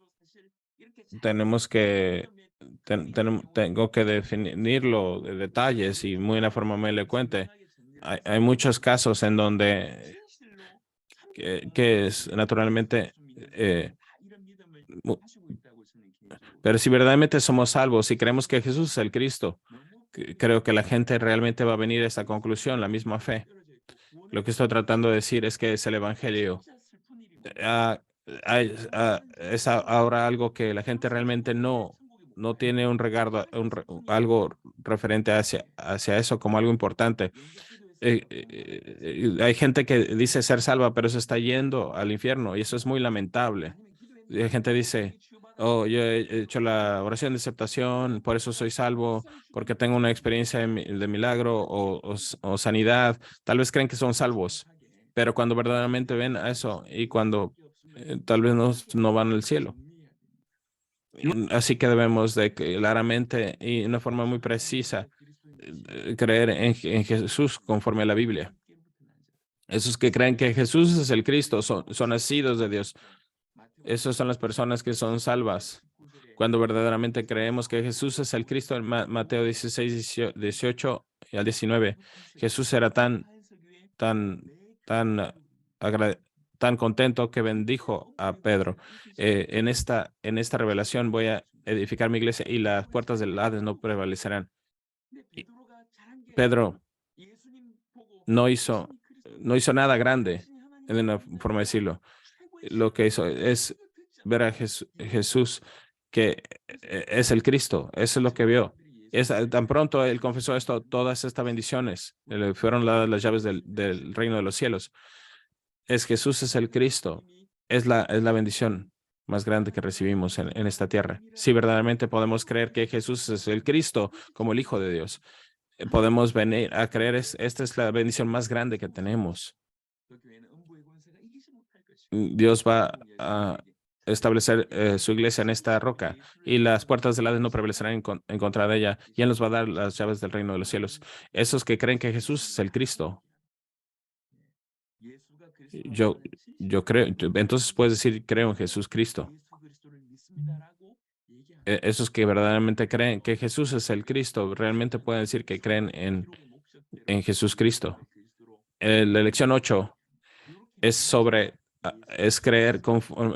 tengo que definirlo de detalles y muy de una forma muy elocuente. Hay muchos casos en donde que es naturalmente pero si verdaderamente somos salvos y creemos que Jesús es el Cristo, creo que la gente realmente va a venir a esa conclusión, la misma fe. Lo que estoy tratando de decir es que es el Evangelio. Es ahora algo que la gente realmente no tiene un regardo, algo referente hacia eso como algo importante. Hay gente que dice ser salva, pero se está yendo al infierno y eso es muy lamentable. Hay gente dice, oh, yo he hecho la oración de aceptación, por eso soy salvo, porque tengo una experiencia de milagro o sanidad. Tal vez creen que son salvos, pero cuando verdaderamente ven a eso y cuando tal vez no van al cielo. Así que debemos de claramente y de una forma muy precisa creer en Jesús conforme a la Biblia. Esos que creen que Jesús es el Cristo son nacidos de Dios. Esas son las personas que son salvas. Cuando verdaderamente creemos que Jesús es el Cristo, en Mateo 16, 18 y al 19, Jesús era tan tan contento que bendijo a Pedro. En esta revelación voy a edificar mi iglesia y las puertas del Hades no prevalecerán. Y Pedro no hizo nada grande, en una forma de decirlo. Lo que hizo es ver a Jesús que es el Cristo. Eso es lo que vio. Tan pronto él confesó esto, todas estas bendiciones le fueron dadas las llaves del reino de los cielos. Jesús es el Cristo. Es la bendición más grande que recibimos en esta tierra. Si verdaderamente podemos creer que Jesús es el Cristo como el Hijo de Dios, podemos venir a creer, esta es la bendición más grande que tenemos. Dios va a establecer su iglesia en esta roca y las puertas del Hades no prevalecerán en contra de ella, y Él nos va a dar las llaves del reino de los cielos. Esos que creen que Jesús es el Cristo. Yo creo, entonces puedes decir, creo en Jesús Cristo. Esos que verdaderamente creen que Jesús es el Cristo, realmente pueden decir que creen en Jesús Cristo. La lección 8 es creer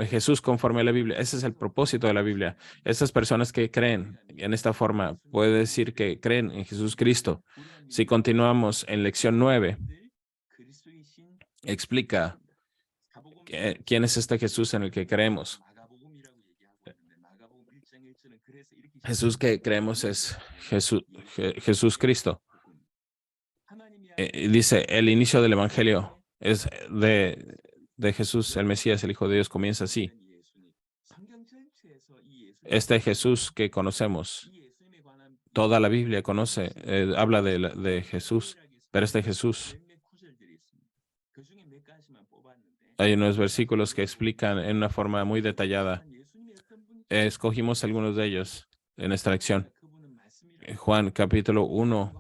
Jesús conforme a la Biblia. Ese es el propósito de la Biblia. Esas personas que creen en esta forma pueden decir que creen en Jesús Cristo. Si continuamos en lección 9, explica quién es este Jesús en el que creemos. Jesús que creemos es Jesús Cristo. Dice, el inicio del Evangelio es de Jesús, el Mesías, el Hijo de Dios, comienza así. Este Jesús que conocemos, toda la Biblia conoce, habla de Jesús, pero este Jesús, hay unos versículos que explican en una forma muy detallada. Escogimos algunos de ellos en esta lección. Juan capítulo 1,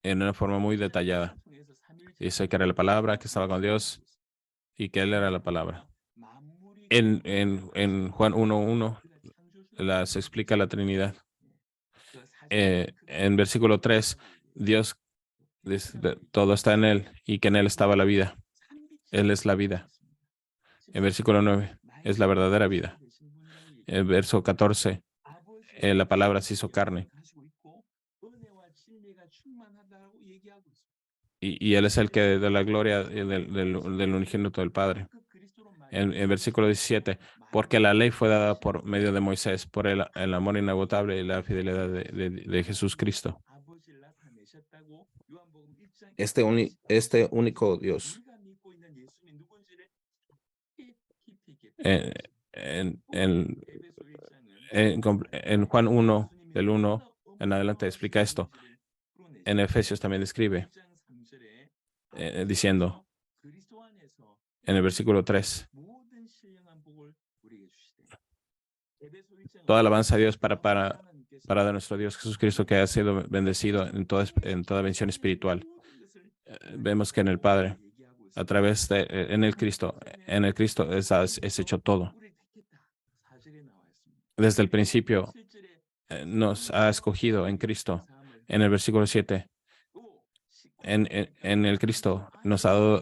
en una forma muy detallada. Dice que era la palabra, que estaba con Dios y que Él era la palabra. En Juan 1:1 se explica la Trinidad. En versículo 3, Dios dice, todo está en Él y que en Él estaba la vida. Él es la vida. En versículo 9, es la verdadera vida. En verso 14, la palabra se hizo carne. Y Él es el que de la gloria del unigénito del Padre. En versículo 17, porque la ley fue dada por medio de Moisés, por el amor inagotable y la fidelidad de Jesús Cristo. Este único Dios. En Juan 1, del 1 en adelante, explica esto. En Efesios también describe, diciendo, en el versículo 3, toda alabanza a Dios para de nuestro Dios Jesús Cristo, que ha sido bendecido en toda bendición espiritual. Vemos que en el Padre, a través de en el Cristo es hecho todo. Desde el principio nos ha escogido en Cristo. En el versículo 7, en el Cristo nos ha dado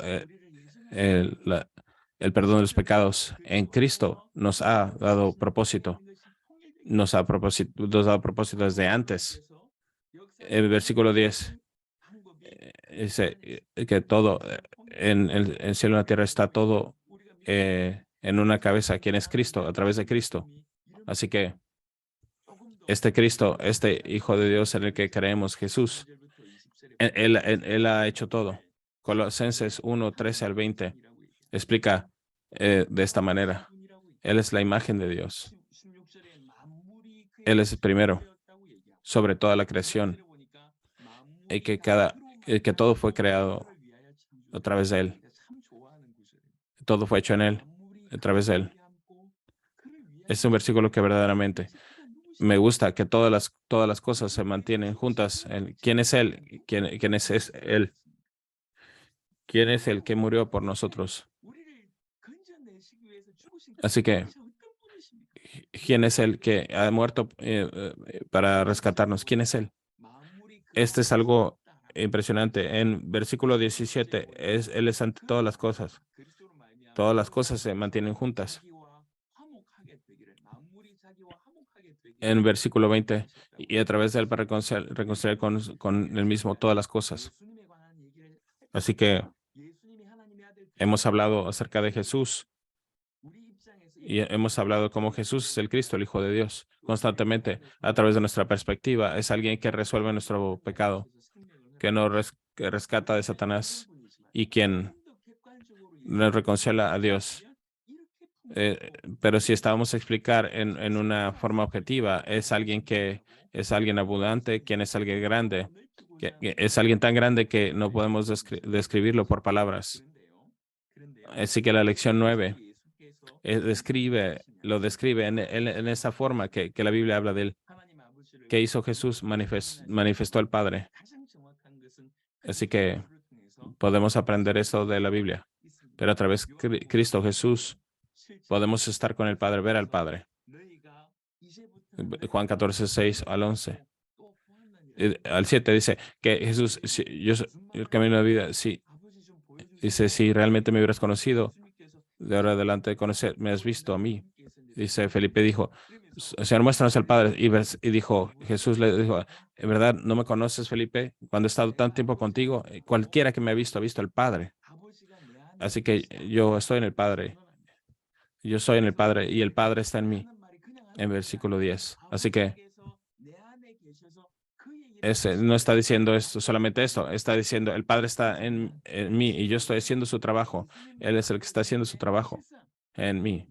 el perdón de los pecados. En Cristo nos ha dado propósito. Nos ha dado propósito desde antes. El versículo 10 dice que todo en el cielo y en la tierra está todo en una cabeza, quien es Cristo, a través de Cristo. Así que este Cristo, este Hijo de Dios en el que creemos, Jesús, Él ha hecho todo. Colosenses 1, 13 al 20 explica de esta manera. Él es la imagen de Dios. Él es el primero sobre toda la creación y que todo fue creado a través de Él. Todo fue hecho en Él, a través de Él. Es un versículo que verdaderamente me gusta, que todas las cosas se mantienen juntas. ¿Quién es Él? ¿Quién es Él? ¿Quién es el que murió por nosotros? Así que ¿Quién es el que ha muerto para rescatarnos? ¿Quién es Él? Este es algo impresionante. En versículo 17, Él es ante todas las cosas. Todas las cosas se mantienen juntas. En versículo 20, y a través de Él para reconciliar con Él mismo todas las cosas. Así que hemos hablado acerca de Jesús y hemos hablado cómo Jesús es el Cristo, el Hijo de Dios, constantemente a través de nuestra perspectiva. Es alguien que resuelve nuestro pecado, que rescata de Satanás y quien nos reconcilia a Dios. Pero si estábamos a explicar en una forma objetiva, es alguien que es alguien abundante, quien es alguien grande, que es alguien tan grande que no podemos describirlo por palabras. Así que la lección 9 lo describe en esa forma que la Biblia habla de él. ¿Qué hizo Jesús? Manifestó al Padre. Así que podemos aprender eso de la Biblia. Pero a través de Cristo Jesús podemos estar con el Padre, ver al Padre. Juan 14, 6 al 11. Al 7 dice que Jesús, yo soy el camino de vida. Sí. Dice, si realmente me hubieras conocido, de ahora adelante me has visto a mí. Dice, Felipe dijo, Señor, muéstranos al Padre. Y dijo, Jesús le dijo, ¿en verdad no me conoces, Felipe? Cuando he estado tanto tiempo contigo, cualquiera que me ha visto al Padre. Así que yo estoy en el Padre. Yo soy en el Padre y el Padre está en mí. En versículo 10. Así que no está diciendo esto, solamente esto. Está diciendo, el Padre está en mí y yo estoy haciendo su trabajo. Él es el que está haciendo su trabajo en mí.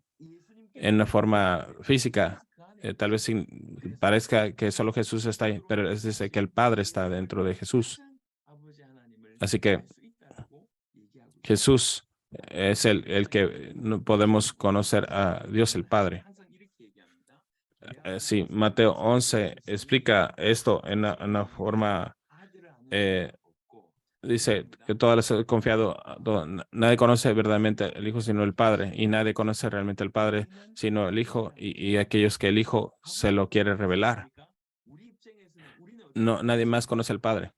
En una forma física, tal vez parezca que solo Jesús está ahí, pero es decir, que el Padre está dentro de Jesús. Así que Jesús es el que no podemos conocer a Dios el Padre. Sí, Mateo 11 explica esto en una forma, dice que todas las he confiado, nadie conoce verdaderamente el Hijo sino el Padre, y nadie conoce realmente el Padre sino el Hijo y aquellos que el Hijo se lo quiere revelar. No, nadie más conoce al Padre.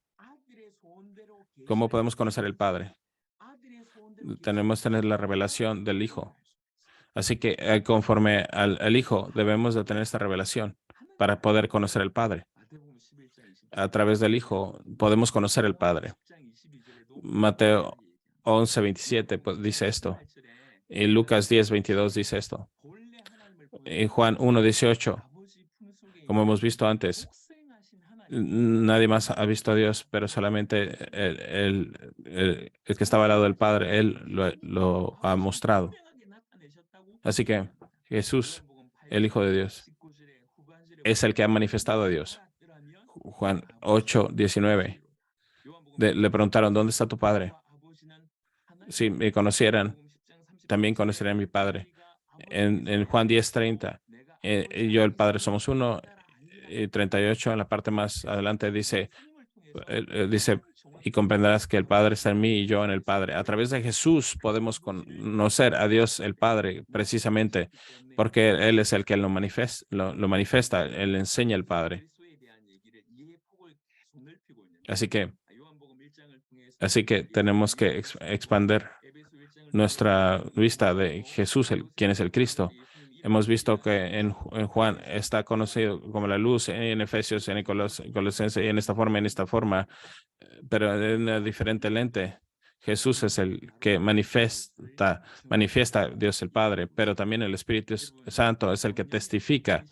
¿Cómo podemos conocer el Padre? Tenemos que tener la revelación del Hijo. Así que conforme al Hijo debemos de tener esta revelación para poder conocer al Padre. A través del Hijo podemos conocer al Padre. Mateo 11, 27 pues, dice esto. Y Lucas 10, 22 dice esto. Y Juan 1, 18, como hemos visto antes, nadie más ha visto a Dios, pero solamente el que estaba al lado del Padre, Él lo ha mostrado. Así que Jesús, el Hijo de Dios, es el que ha manifestado a Dios. Juan 8, 19. Le preguntaron, ¿dónde está tu Padre? Si me conocieran, también conocerían a mi Padre. En Juan 10, 30, y yo el Padre somos uno. Y 38, en la parte más adelante, dice, y comprenderás que el Padre está en mí y yo en el Padre. A través de Jesús podemos conocer a Dios el Padre, precisamente porque Él es el que lo manifiesta, Él enseña al Padre. Así que tenemos que expandir nuestra vista de Jesús, quien es el Cristo. Hemos visto que en Juan está conocido como la luz, en Efesios, en Colosenses, y en esta forma, pero en una diferente lente. Jesús es el que manifiesta a Dios el Padre, pero también el Espíritu Santo es el que testifica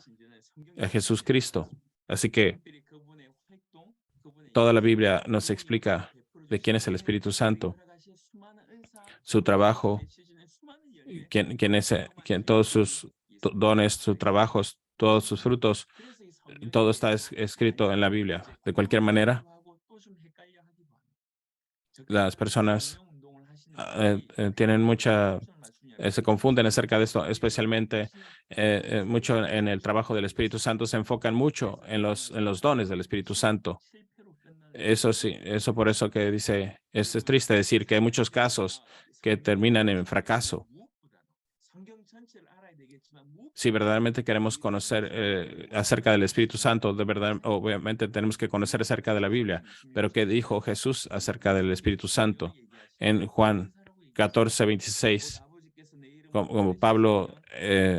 a Jesús Cristo. Así que toda la Biblia nos explica de quién es el Espíritu Santo, su trabajo, quién todos sus dones, sus trabajos, todos sus frutos, todo está escrito en la Biblia. De cualquier manera, las personas se confunden acerca de esto, especialmente mucho en el trabajo del Espíritu Santo, se enfocan mucho en los dones del Espíritu Santo. Eso sí, eso por eso que dice, es triste decir que hay muchos casos que terminan en fracaso. Si verdaderamente queremos conocer acerca del Espíritu Santo, de verdad, obviamente tenemos que conocer acerca de la Biblia. Pero ¿qué dijo Jesús acerca del Espíritu Santo? En Juan 14:26, como Pablo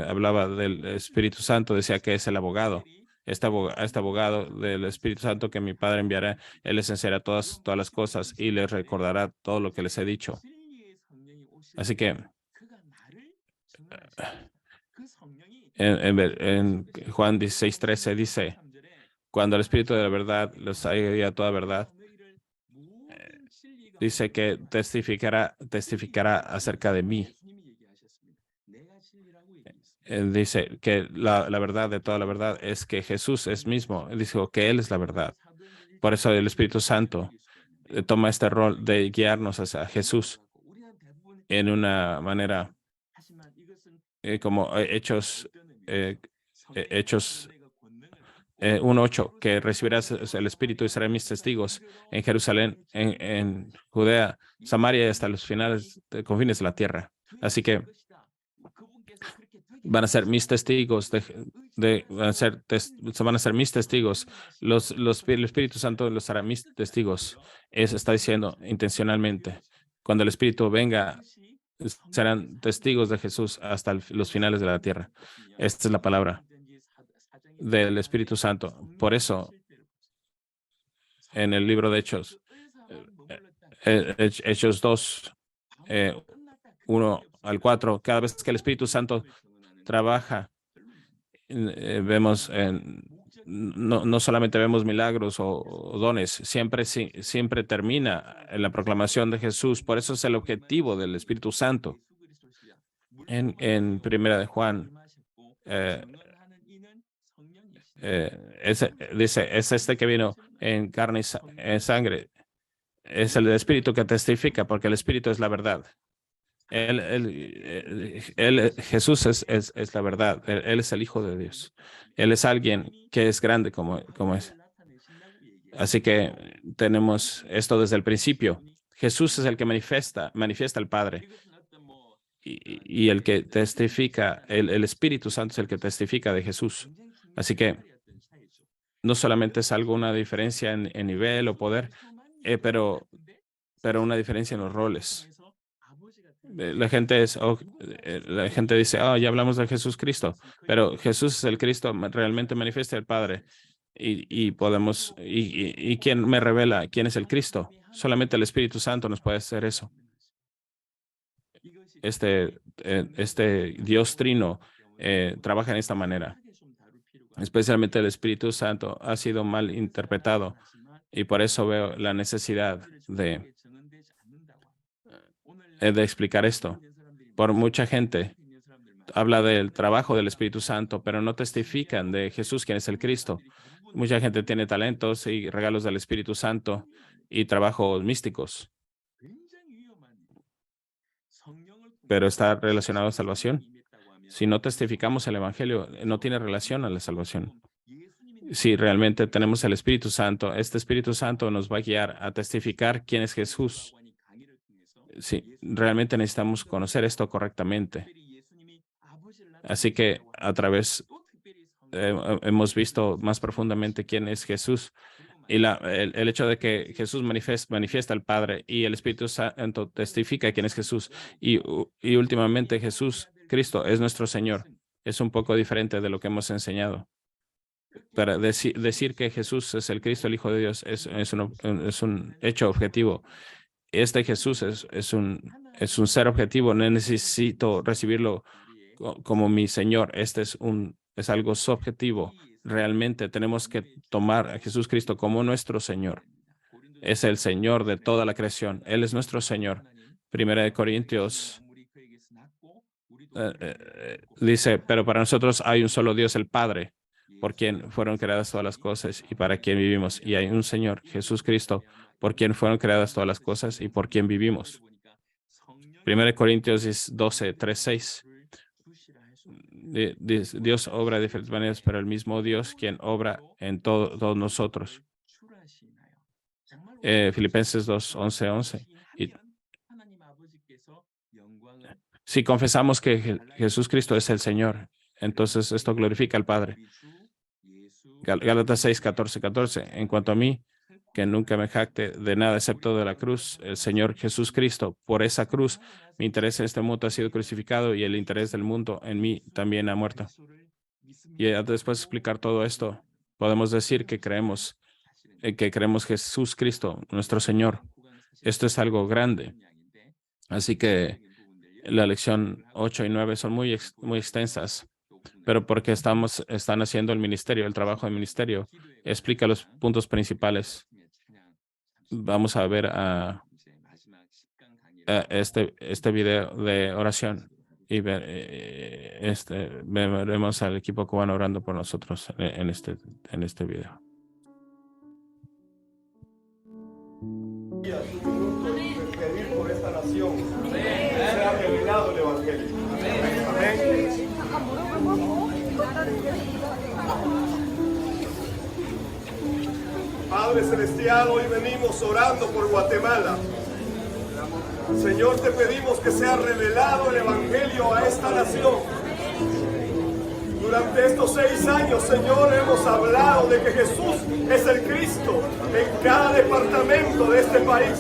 hablaba del Espíritu Santo, decía que es el abogado. Este abogado del Espíritu Santo que mi Padre enviará, Él les enseñará todas las cosas y les recordará todo lo que les he dicho. Así que en Juan 16:13 dice, cuando el Espíritu de la verdad los haya toda verdad, dice que testificará acerca de mí. Dice que la verdad de toda la verdad es que Jesús es mismo. Él dijo que Él es la verdad. Por eso el Espíritu Santo toma este rol de guiarnos hacia Jesús en una manera como Hechos 1:8, que recibirás el Espíritu y serán mis testigos en Jerusalén, en Judea, Samaria y hasta los confines de la tierra. Así que van a ser mis testigos, van a ser mis testigos. El Espíritu Santo los hará mis testigos. Eso está diciendo intencionalmente. Cuando el Espíritu venga, serán testigos de Jesús hasta los finales de la tierra. Esta es la palabra del Espíritu Santo. Por eso, en el libro de Hechos, Hechos 2, 1-4, cada vez que el Espíritu Santo trabaja, vemos, no solamente vemos milagros o dones, siempre termina en la proclamación de Jesús. Por eso es el objetivo del Espíritu Santo. En Primera de Juan, dice, es este que vino en carne y en sangre. Es el Espíritu que testifica, porque el Espíritu es la verdad. Jesús es la verdad. Él es el Hijo de Dios. Él es alguien que es grande como es. Así que tenemos esto desde el principio. Jesús es el que manifiesta al Padre. Y el que testifica, el Espíritu Santo es el que testifica de Jesús. Así que no solamente es una diferencia en nivel o poder, pero una diferencia en los roles. La gente dice, ya hablamos de Jesús Cristo, pero Jesús es el Cristo, realmente manifiesta al Padre. Y ¿quién me revela quién es el Cristo? Solamente el Espíritu Santo nos puede hacer eso. Este Dios Trino trabaja en esta manera. Especialmente el Espíritu Santo ha sido mal interpretado y por eso veo la necesidad de explicar esto. Por mucha gente habla del trabajo del Espíritu Santo, pero no testifican de Jesús, quien es el Cristo. Mucha gente tiene talentos y regalos del Espíritu Santo y trabajos místicos, pero está relacionado a salvación. Si no testificamos el Evangelio, no tiene relación a la salvación. Si realmente tenemos el Espíritu Santo, este Espíritu Santo nos va a guiar a testificar quién es Jesús. Sí, realmente necesitamos conocer esto correctamente. Así que a través hemos visto más profundamente quién es Jesús y el hecho de que Jesús manifiesta al Padre y el Espíritu Santo testifica quién es Jesús y últimamente Jesús Cristo es nuestro Señor. Es un poco diferente de lo que hemos enseñado. Para decir que Jesús es el Cristo, el Hijo de Dios, es un hecho objetivo. Este Jesús es un ser objetivo. No necesito recibirlo como mi Señor. Este es algo subjetivo. Realmente tenemos que tomar a Jesús Cristo como nuestro Señor. Es el Señor de toda la creación. Él es nuestro Señor. Primera de Corintios dice, pero para nosotros hay un solo Dios, el Padre, por quien fueron creadas todas las cosas y para quien vivimos. Y hay un Señor, Jesús Cristo, por quien fueron creadas todas las cosas y por quien vivimos. 1 Corintios 12:3-6. Dios obra de diferentes maneras, pero el mismo Dios quien obra en todos nosotros. Filipenses 2:11-11. Si confesamos que Jesús Cristo es el Señor, entonces esto glorifica al Padre. Gálatas 6, 14, 14. En cuanto a mí, que nunca me jacte de nada excepto de la cruz, el Señor Jesús Cristo, por esa cruz, mi interés en este mundo ha sido crucificado y el interés del mundo en mí también ha muerto. Y después de explicar todo esto, podemos decir que creemos Jesús Cristo, nuestro Señor. Esto es algo grande. Así que la lección 8 y 9 son muy extensas, pero porque están haciendo el ministerio, el trabajo del ministerio, explica los puntos principales. Vamos a ver este video de oración y veremos al equipo cubano orando por nosotros en este video. Pedir por esta nación sea revelado el Evangelio. Amén. Padre Celestial, hoy venimos orando por Guatemala. Señor, te pedimos que sea revelado el Evangelio a esta nación. Durante estos 6 años, Señor, hemos hablado de que Jesús es el Cristo en cada departamento de este país.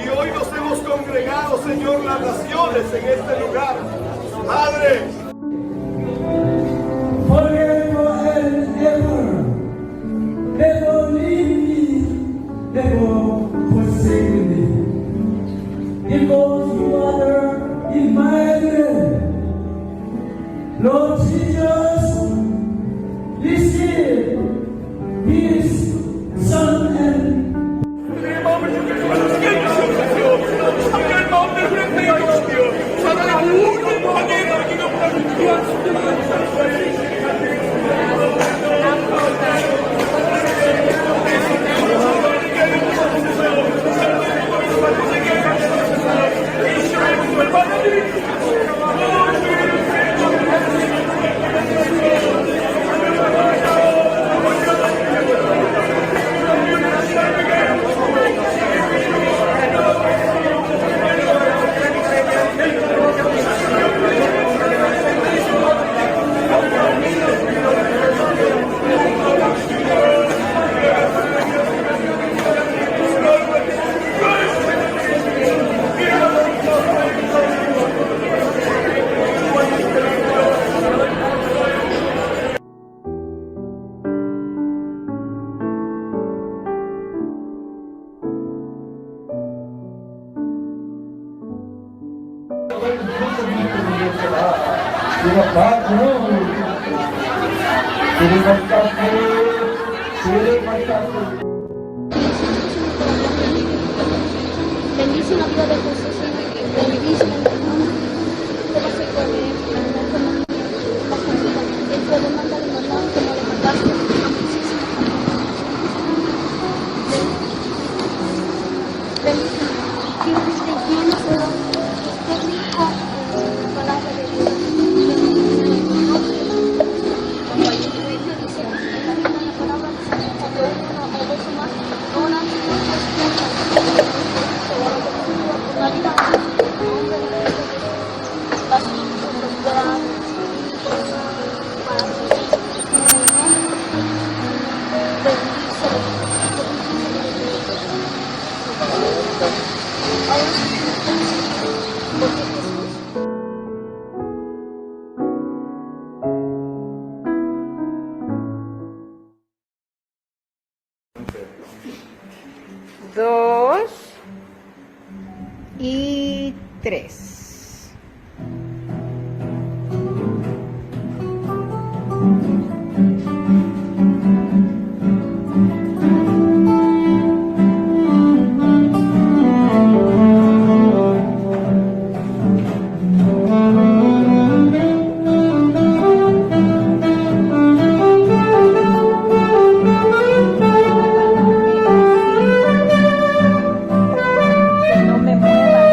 Y hoy nos hemos congregado, Señor, las naciones en este lugar. Padre, forever and ever, never leave me, never forsake me. Because you are Emmanuel, Lord Jesus, receive His Son and bendice la vida de Jesús, bendice cómo se puede Él puede mandar el mandado como le mandaste bendice que esté lleno pero esté rico en palabra de Dios. Como el Evangelio dice, en la palabra dice, cuando uno o dos más oran, Dos y tres. No me muevas.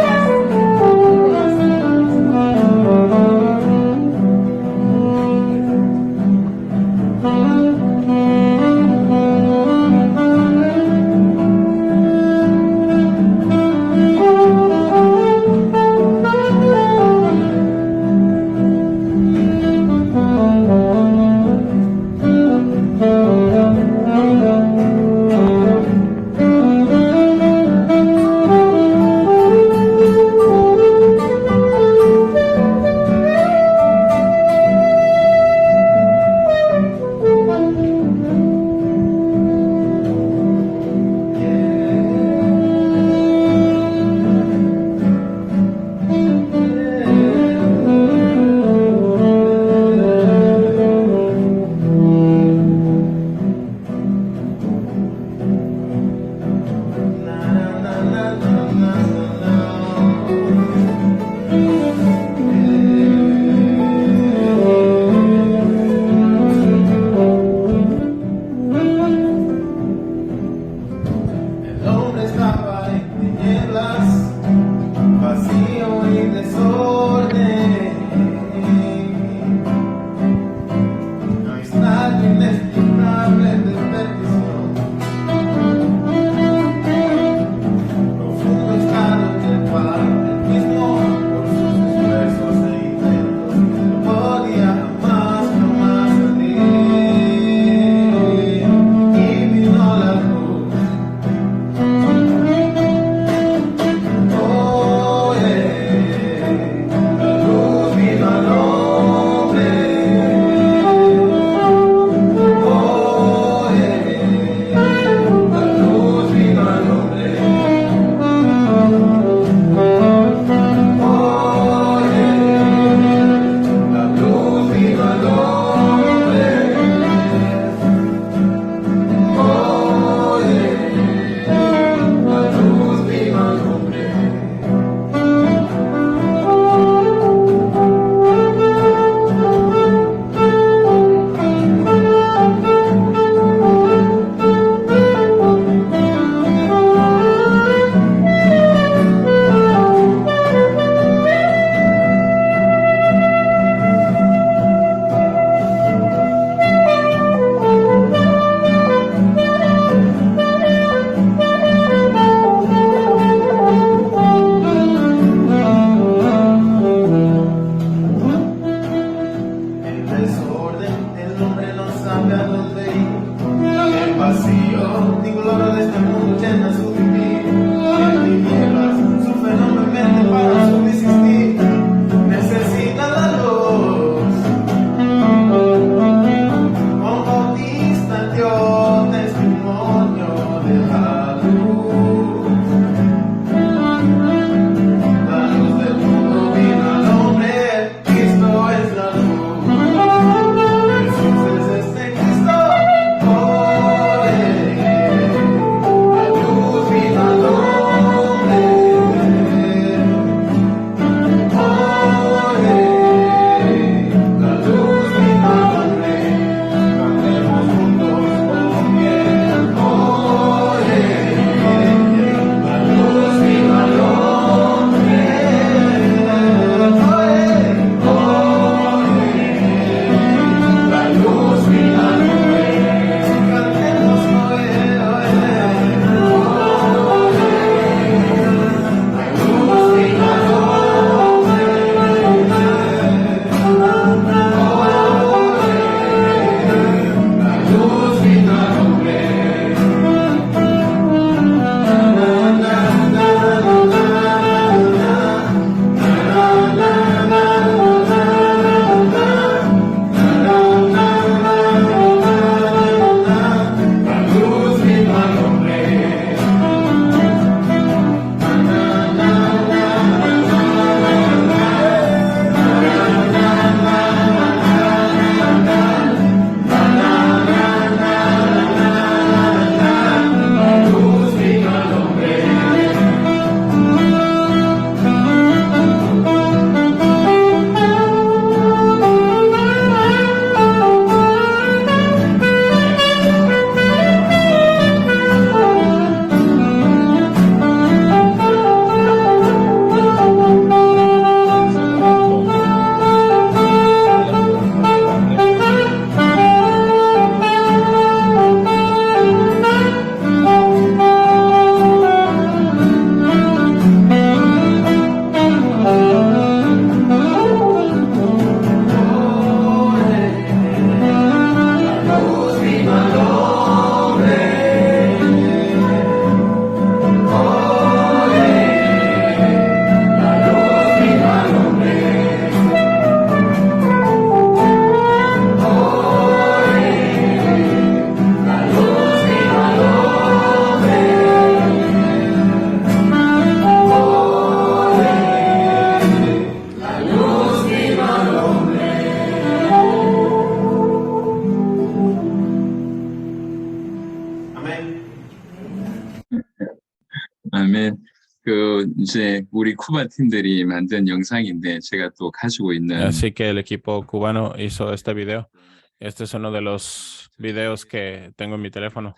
이제 우리 쿠바 팀들이 만든 영상인데 제가 또 가지고 있는 Así que el equipo cubano hizo este video. Este es uno de los videos que tengo en mi teléfono.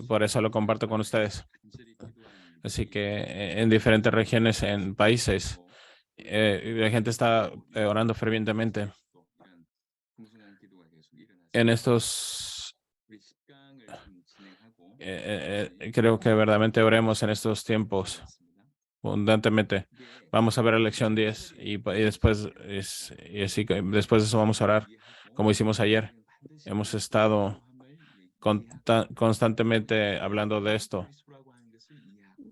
Por eso lo comparto con ustedes. Así que en diferentes regiones, en países, la gente está orando fervientemente. En estos, creo que verdaderamente oremos en estos tiempos abundantemente. Vamos a ver la lección 10 y después, después de eso vamos a orar como hicimos ayer. Hemos estado constantemente hablando de esto,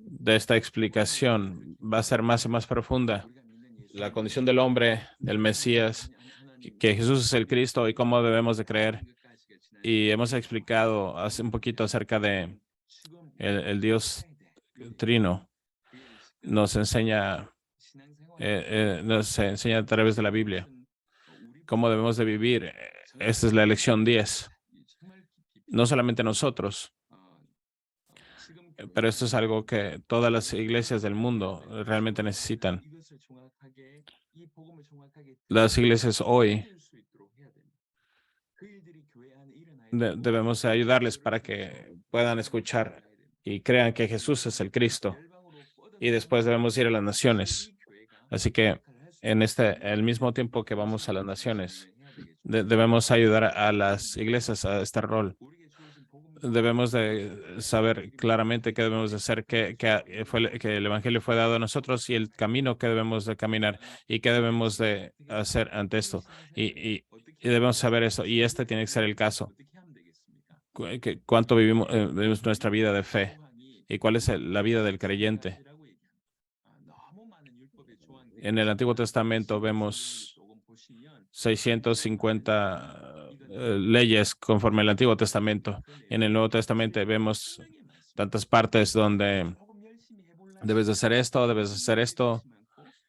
de esta explicación. Va a ser más y más profunda. La condición del hombre, el Mesías, que Jesús es el Cristo y cómo debemos de creer. Y hemos explicado hace un poquito acerca de el Dios Trino. Nos enseña a través de la Biblia cómo debemos de vivir. Esta es la lección 10. No solamente nosotros, pero esto es algo que todas las iglesias del mundo realmente necesitan. Las iglesias hoy debemos ayudarles para que puedan escuchar y crean que Jesús es el Cristo. Y después debemos ir a las naciones. Así que en el mismo tiempo que vamos a las naciones, debemos ayudar a las iglesias a este rol. Debemos de saber claramente qué debemos de hacer, que el Evangelio fue dado a nosotros y el camino que debemos de caminar y qué debemos de hacer ante esto. Y debemos saber eso. Y este tiene que ser el caso. ¿Cuánto vivimos nuestra vida de fe? ¿Y cuál es la vida del creyente? En el Antiguo Testamento vemos 650 leyes conforme al Antiguo Testamento. En el Nuevo Testamento vemos tantas partes donde debes de hacer esto, debes de hacer esto.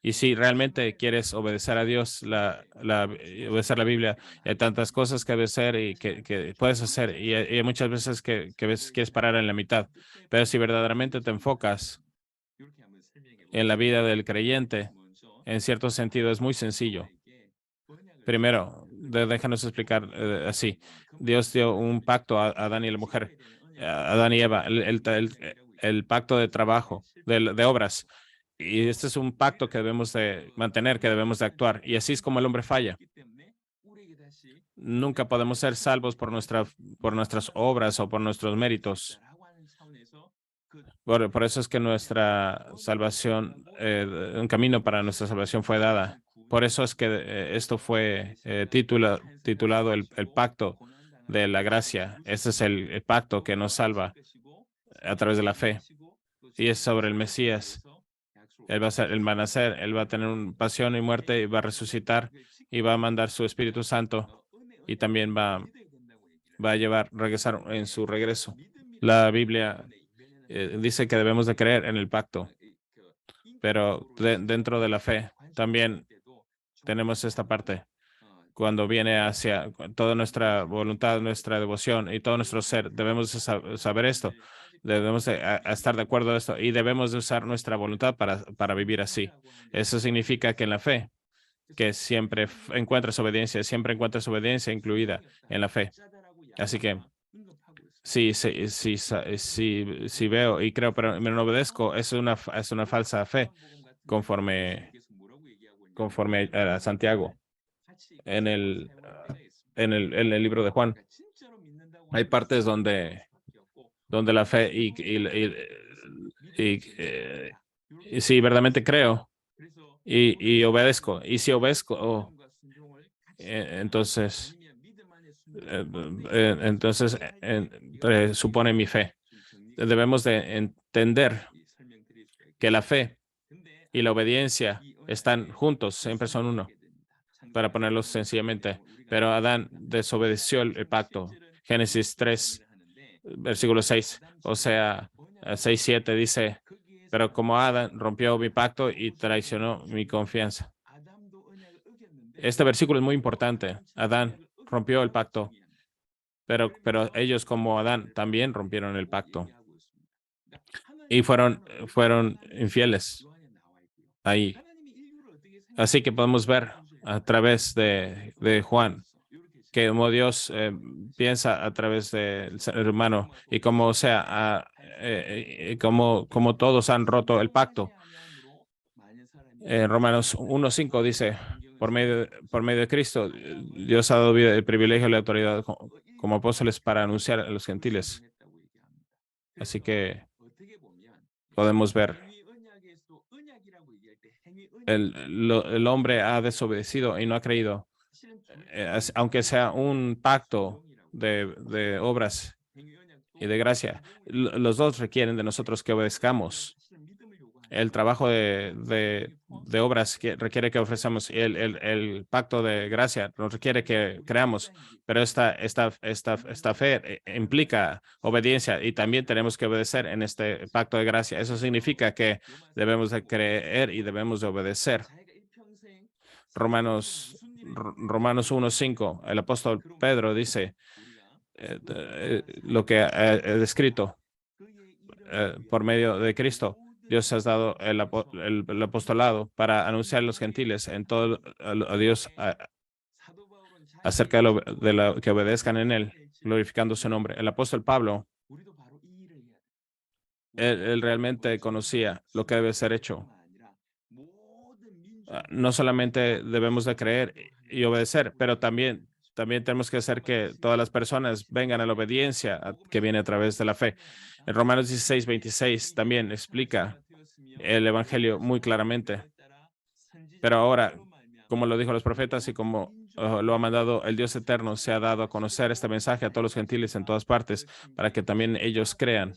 Y si realmente quieres obedecer a Dios, obedecer la Biblia, hay tantas cosas que debes hacer y que puedes hacer. Y hay muchas veces que quieres parar en la mitad. Pero si verdaderamente te enfocas en la vida del creyente, en cierto sentido es muy sencillo. Primero, déjanos explicar así. Dios dio un pacto a Adán y la mujer, a Adán y Eva, el pacto de trabajo, de obras. Y este es un pacto que debemos de mantener, que debemos de actuar. Y así es como el hombre falla. Nunca podemos ser salvos por nuestras obras o por nuestros méritos. Por eso es que nuestra salvación, un camino para nuestra salvación fue dada. Por eso es que esto fue titulado el pacto de la gracia. Este es el pacto que nos salva a través de la fe. Y es sobre el Mesías. Él va a nacer, él va a tener una pasión y muerte y va a resucitar y va a mandar su Espíritu Santo y también va a regresar en su regreso. La Biblia dice que debemos de creer en el pacto, pero dentro de la fe también tenemos esta parte. Cuando viene hacia toda nuestra voluntad, nuestra devoción y todo nuestro ser, debemos de saber esto. Debemos de estar de acuerdo en esto y debemos de usar nuestra voluntad para vivir así. Eso significa que en la fe, que siempre encuentras obediencia incluida en la fe. Así que si veo y creo, pero me no obedezco, es una falsa fe conforme a Santiago. En el libro de Juan hay partes donde la fe y si verdaderamente creo y obedezco, y si obedezco, entonces supone mi fe. Debemos de entender que la fe y la obediencia están juntos, siempre son uno, para ponerlo sencillamente. Pero Adán desobedeció el pacto. Génesis 3. Versículo 6, o sea, 6:7 dice, pero como Adán rompió mi pacto y traicionó mi confianza. Este versículo es muy importante. Adán rompió el pacto, pero ellos como Adán también rompieron el pacto. y fueron infieles ahí. Así que podemos ver a través de Juan que como Dios piensa a través del ser humano y como como todos han roto el pacto. Romanos 1:5 dice, por medio de Cristo, Dios ha dado vida, el privilegio y la autoridad como apóstoles para anunciar a los gentiles. Así que podemos ver, el hombre ha desobedecido y no ha creído, aunque sea un pacto de obras y de gracia. Los dos requieren de nosotros que obedezcamos. El trabajo de obras que requiere que ofrecemos y el pacto de gracia nos requiere que creamos, pero esta fe implica obediencia y también tenemos que obedecer en este pacto de gracia. Eso significa que debemos de creer y debemos de obedecer. Romanos 1:5, el apóstol Pedro dice lo que he descrito por medio de Cristo. Dios has dado el apostolado para anunciar a los gentiles en todo a Dios acerca de que obedezcan en él, glorificando su nombre. El apóstol Pablo, él realmente conocía lo que debe ser hecho. No solamente debemos de creer y obedecer, pero también tenemos que hacer que todas las personas vengan a la obediencia que viene a través de la fe. En Romanos 16:26 también explica el evangelio muy claramente. Pero ahora, como lo dijo los profetas y como lo ha mandado el Dios eterno, se ha dado a conocer este mensaje a todos los gentiles en todas partes para que también ellos crean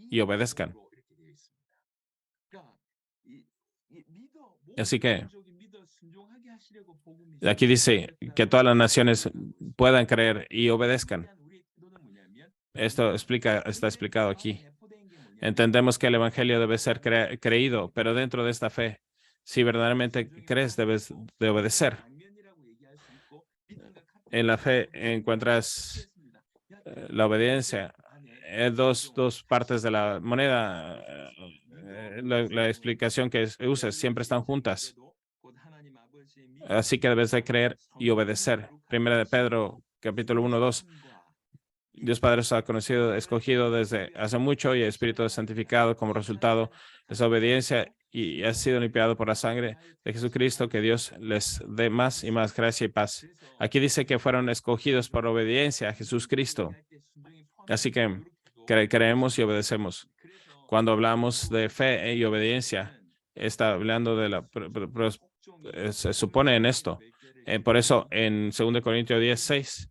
y obedezcan. Así que aquí dice que todas las naciones puedan creer y obedezcan. Esto está explicado aquí. Entendemos que el evangelio debe ser creído, pero dentro de esta fe, si verdaderamente crees, debes de obedecer. En la fe encuentras la obediencia. Dos partes de la moneda. La explicación que usas siempre están juntas. Así que debes de creer y obedecer. Primera de Pedro, capítulo 1:2. Dios Padre os ha conocido, escogido desde hace mucho y el Espíritu es santificado como resultado de esa obediencia y ha sido limpiado por la sangre de Jesucristo, que Dios les dé más y más gracia y paz. Aquí dice que fueron escogidos por obediencia a Jesucristo. Así que creemos y obedecemos. Cuando hablamos de fe y obediencia, está hablando de se supone en esto. Por eso en 2 Corintios 10:6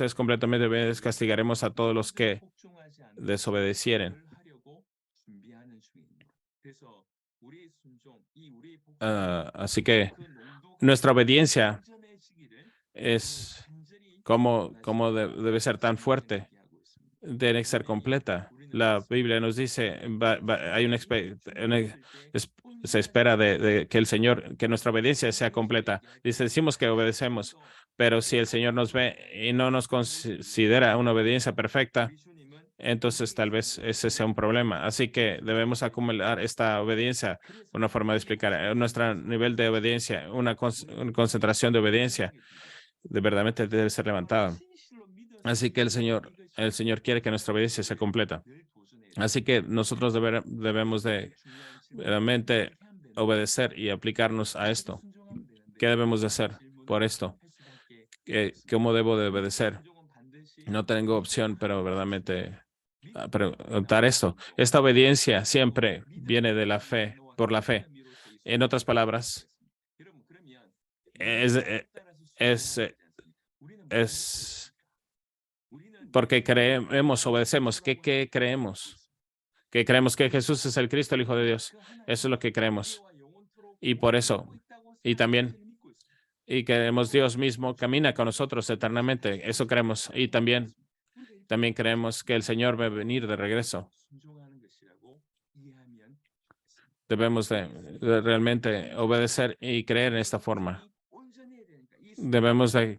es completamente obedientes, castigaremos a todos los que desobedecieren. Así que nuestra obediencia es como debe ser tan fuerte, debe ser completa. La Biblia nos dice, se espera de que el Señor, que nuestra obediencia sea completa. Decimos que obedecemos, pero si el Señor nos ve y no nos considera una obediencia perfecta, entonces tal vez ese sea un problema. Así que debemos acumular esta obediencia, una forma de explicar nuestro nivel de obediencia, una concentración de obediencia, verdaderamente debe ser levantada. Así que el Señor quiere que nuestra obediencia sea completa. Así que nosotros debemos de realmente obedecer y aplicarnos a esto. ¿Qué debemos de hacer por esto? ¿Cómo debo de obedecer? No tengo opción, pero verdaderamente preguntar esto. Esta obediencia siempre viene de la fe, por la fe. En otras palabras, es porque creemos, obedecemos. ¿Qué creemos? Que creemos que Jesús es el Cristo, el Hijo de Dios. Eso es lo que creemos. Y por eso, y también, y creemos Dios mismo camina con nosotros eternamente. Eso creemos. Y también creemos que el Señor va a venir de regreso. Debemos de realmente obedecer y creer en esta forma. Debemos de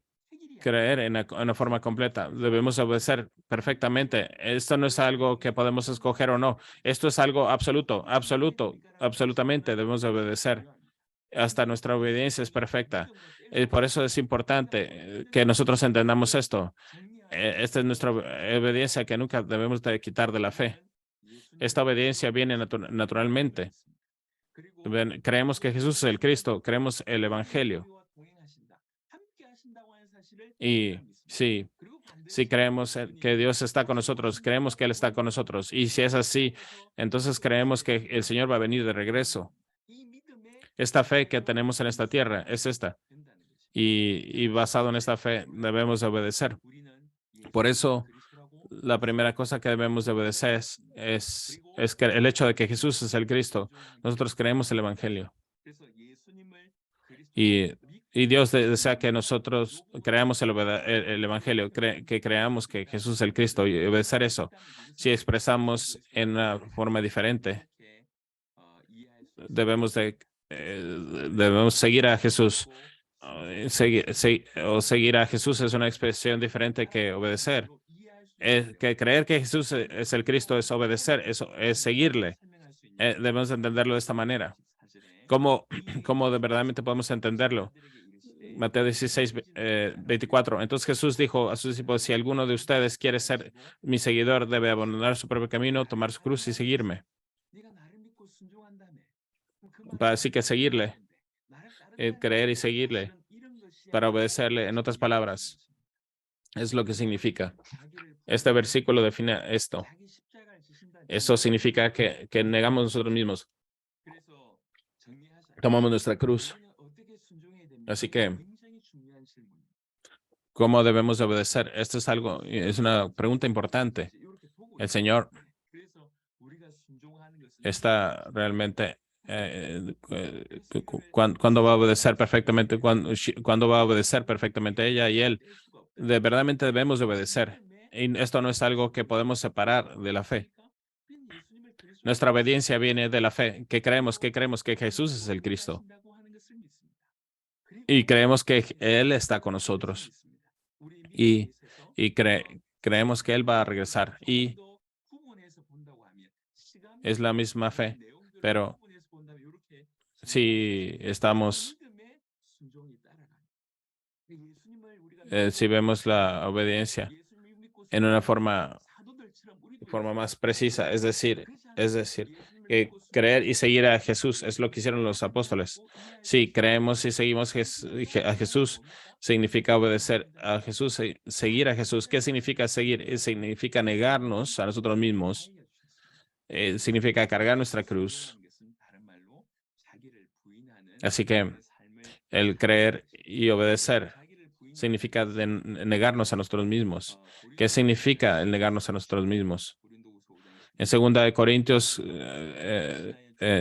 creer en una forma completa. Debemos obedecer perfectamente. Esto no es algo que podemos escoger o no. Esto es algo absoluto, absolutamente debemos de obedecer. Hasta nuestra obediencia es perfecta. Por eso es importante que nosotros entendamos esto. Esta es nuestra obediencia que nunca debemos de quitar de la fe. Esta obediencia viene naturalmente. Creemos que Jesús es el Cristo, creemos el Evangelio. Y sí creemos que Dios está con nosotros, creemos que Él está con nosotros. Y si es así, entonces creemos que el Señor va a venir de regreso. Esta fe que tenemos en esta tierra es esta. Y basado en esta fe debemos de obedecer. Por eso, la primera cosa que debemos de obedecer es que el hecho de que Jesús es el Cristo. Nosotros creemos el Evangelio. Y Dios desea que nosotros creamos el Evangelio, que creamos que Jesús es el Cristo y obedecer eso. Si expresamos en una forma diferente, debemos seguir a Jesús. Seguir a Jesús es una expresión diferente que obedecer. Que creer que Jesús es el Cristo es obedecer, es seguirle. Debemos entenderlo de esta manera. ¿Cómo de verdaderamente podemos entenderlo? Mateo 16, 24. Entonces Jesús dijo a sus discípulos, si alguno de ustedes quiere ser mi seguidor, debe abandonar su propio camino, tomar su cruz y seguirme. Así que seguirle, creer y seguirle, para obedecerle, en otras palabras, es lo que significa. Este versículo define esto. Eso significa que negamos nosotros mismos. Tomamos nuestra cruz. Así que, ¿cómo debemos de obedecer? Esto es una pregunta importante. El Señor está realmente, ¿cuándo va a obedecer perfectamente? ¿Cuándo va a obedecer perfectamente ella y él? Verdaderamente debemos de obedecer. Y esto no es algo que podemos separar de la fe. Nuestra obediencia viene de la fe, que creemos que Jesús es el Cristo. Y creemos que Él está con nosotros. Y creemos que Él va a regresar. Y es la misma fe. Pero si si vemos la obediencia en una forma más precisa, es decir, que creer y seguir a Jesús es lo que hicieron los apóstoles. Sí, creemos y seguimos a Jesús, significa obedecer a Jesús, seguir a Jesús. ¿Qué significa seguir? Significa negarnos a nosotros mismos, significa cargar nuestra cruz. Así que el creer y obedecer significa negarnos a nosotros mismos. ¿Qué significa el negarnos a nosotros mismos? En 2 Corintios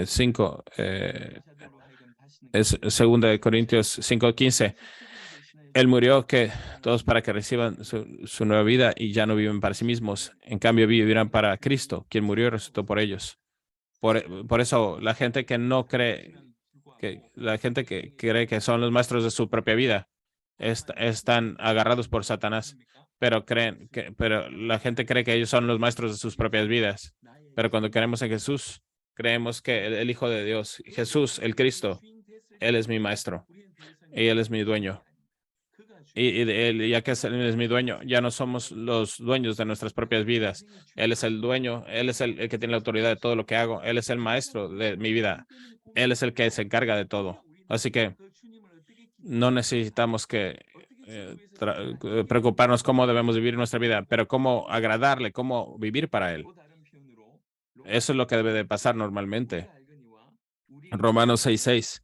5, es 2 Corintios 5:15. Él murió todos para que reciban su nueva vida y ya no viven para sí mismos. En cambio, vivirán para Cristo, quien murió y resucitó por ellos. Por eso, la gente que no cree, la gente que cree que son los maestros de su propia vida, están agarrados por Satanás. Pero la gente cree que ellos son los maestros de sus propias vidas. Pero cuando creemos en Jesús, creemos que el Hijo de Dios, Jesús, el Cristo, Él es mi maestro y Él es mi dueño. Y ya que Él es mi dueño, ya no somos los dueños de nuestras propias vidas. Él es el dueño, Él es el que tiene la autoridad de todo lo que hago. Él es el maestro de mi vida. Él es el que se encarga de todo. Así que no necesitamos preocuparnos cómo debemos vivir nuestra vida, pero cómo agradarle, cómo vivir para Él. Eso es lo que debe de pasar normalmente. Romanos 6:6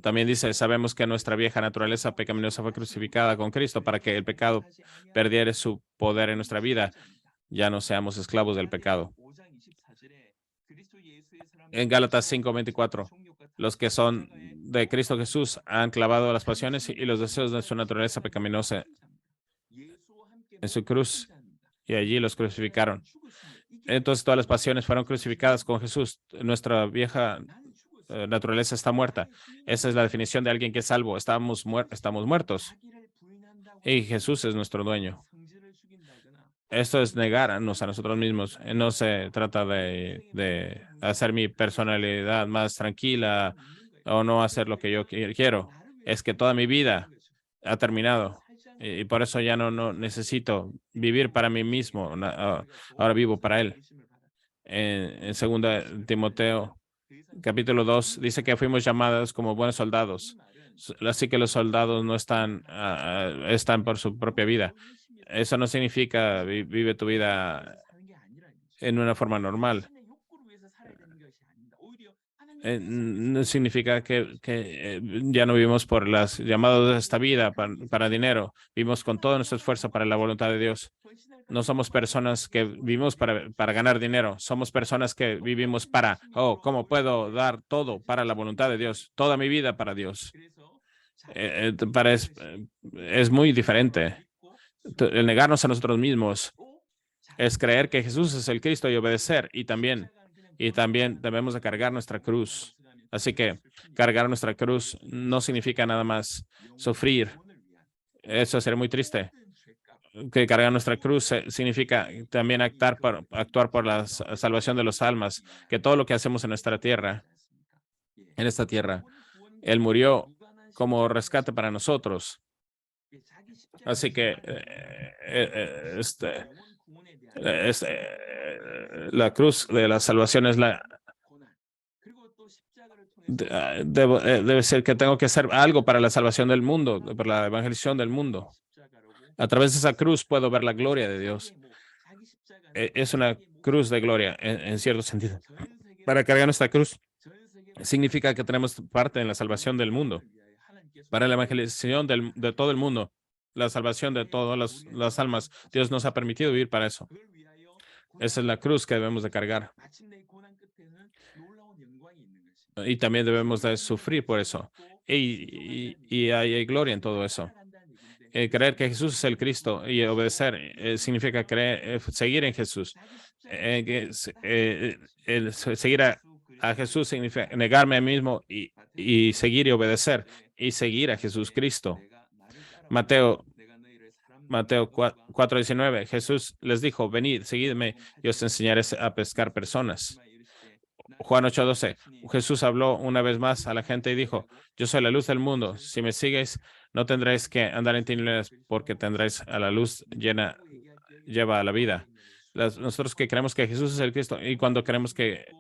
también dice, sabemos que nuestra vieja naturaleza pecaminosa fue crucificada con Cristo para que el pecado perdiera su poder en nuestra vida. Ya no seamos esclavos del pecado. En Gálatas 5:24, los que son de Cristo Jesús han clavado las pasiones y los deseos de su naturaleza pecaminosa en su cruz y allí los crucificaron. Entonces todas las pasiones fueron crucificadas con Jesús. Nuestra vieja naturaleza está muerta. Esa es la definición de alguien que es salvo. Estamos muertos. y Jesús es nuestro dueño. Esto es negarnos a nosotros mismos. No se trata de hacer mi personalidad más tranquila o no hacer lo que yo quiero. Es que toda mi vida ha terminado y por eso ya no necesito vivir para mí mismo. Ahora vivo para Él. En 2 Timoteo, capítulo 2, dice que fuimos llamados como buenos soldados. Así que los soldados no están por su propia vida. Eso no significa vive tu vida en una forma normal. No significa que ya no vivimos por las llamadas de esta vida para dinero. Vivimos con todo nuestro esfuerzo para la voluntad de Dios. No somos personas que vivimos para ganar dinero. Somos personas que vivimos ¿cómo puedo dar todo para la voluntad de Dios? Toda mi vida para Dios. Es muy diferente. El negarnos a nosotros mismos es creer que Jesús es el Cristo y obedecer. Y también debemos de cargar nuestra cruz. Así que cargar nuestra cruz no significa nada más sufrir. Eso sería muy triste. Que cargar nuestra cruz significa también actuar por la salvación de los almas, que todo lo que hacemos en esta tierra, Él murió como rescate para nosotros. Así que la cruz de la salvación es debe ser que tengo que hacer algo para la salvación del mundo, para la evangelización del mundo. A través de esa cruz puedo ver la gloria de Dios. Es una cruz de gloria, en cierto sentido. Para cargar nuestra cruz significa que tenemos parte en la salvación del mundo. Para la evangelización de todo el mundo, la salvación de todas las almas, Dios nos ha permitido vivir para eso. Esa es la cruz que debemos de cargar. Y también debemos de sufrir por eso. Y hay gloria en todo eso. Creer que Jesús es el Cristo y obedecer significa seguir en Jesús. Seguir a Jesús significa negarme a mí mismo y seguir y obedecer y seguir a Jesús Cristo. Mateo 4:19, Jesús les dijo, venid, seguidme y os enseñaré a pescar personas. Juan 8:12, Jesús habló una vez más a la gente y dijo, yo soy la luz del mundo. Si me sigues, no tendréis que andar en tinieblas porque tendréis a la luz lleva a la vida. Nosotros que creemos que Jesús es el Cristo y cuando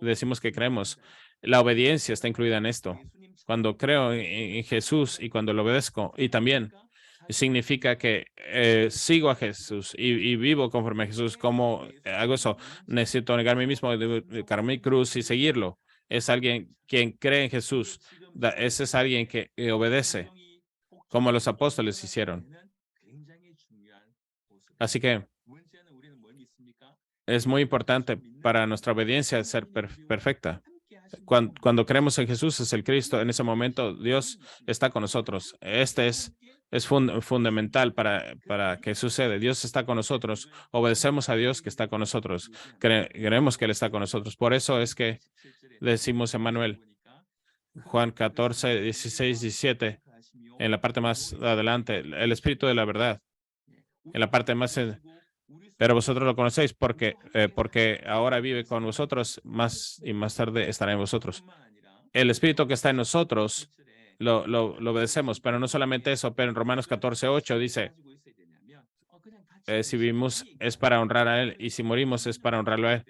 decimos que creemos, la obediencia está incluida en esto. Cuando creo en Jesús y cuando lo obedezco y también significa que sigo a Jesús y vivo conforme a Jesús. ¿Cómo hago eso? Necesito negar a mí mismo, cargar mi cruz y seguirlo. Es alguien quien cree en Jesús. Ese es alguien que obedece, como los apóstoles hicieron. Así que es muy importante para nuestra obediencia ser perfecta. Cuando creemos en Jesús es el Cristo, en ese momento Dios está con nosotros. Es fundamental para que suceda. Dios está con nosotros. Obedecemos a Dios que está con nosotros. Creemos que Él está con nosotros. Por eso es que decimos Emmanuel. Juan 14, 16, 17. En la parte más adelante, el Espíritu de la verdad. En la parte más... Pero vosotros lo conocéis porque ahora vive con vosotros, más y más tarde estará en vosotros. El Espíritu que está en nosotros lo obedecemos, pero no solamente eso, pero en Romanos 14:8 dice, si vivimos es para honrar a Él y si morimos es para honrarlo a Él.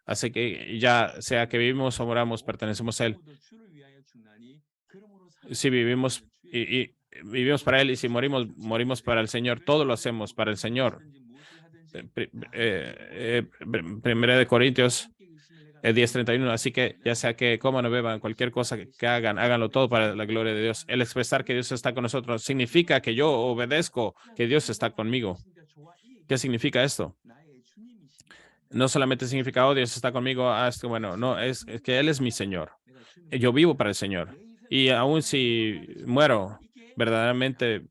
Así que ya sea que vivimos o moramos, pertenecemos a Él. Si vivimos y vivimos para Él y si morimos para el Señor, todo lo hacemos para el Señor. Primera de Corintios 10:31, así que ya sea que coman o beban, cualquier cosa que hagan, háganlo todo para la gloria de Dios. El expresar que Dios está con nosotros significa que yo obedezco, que Dios está conmigo. ¿Qué significa esto? No solamente significa, oh, Dios está conmigo, bueno, no, es que Él es mi Señor. Yo vivo para el Señor. Y aún si muero, verdaderamente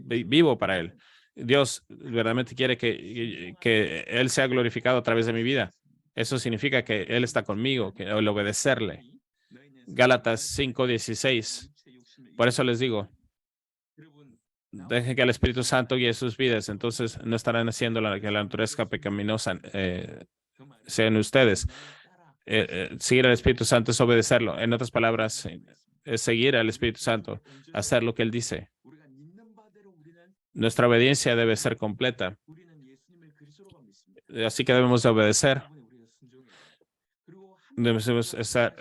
vivo para Él. Dios verdaderamente quiere que Él sea glorificado a través de mi vida. Eso significa que Él está conmigo, que el obedecerle. Gálatas 5:16. Por eso les digo, dejen que el Espíritu Santo guíe sus vidas. Entonces no estarán haciendo que la naturaleza pecaminosa sea en ustedes. Seguir al Espíritu Santo es obedecerlo. En otras palabras, es seguir al Espíritu Santo, hacer lo que Él dice. Nuestra obediencia debe ser completa. Así que debemos de obedecer. Debemos estar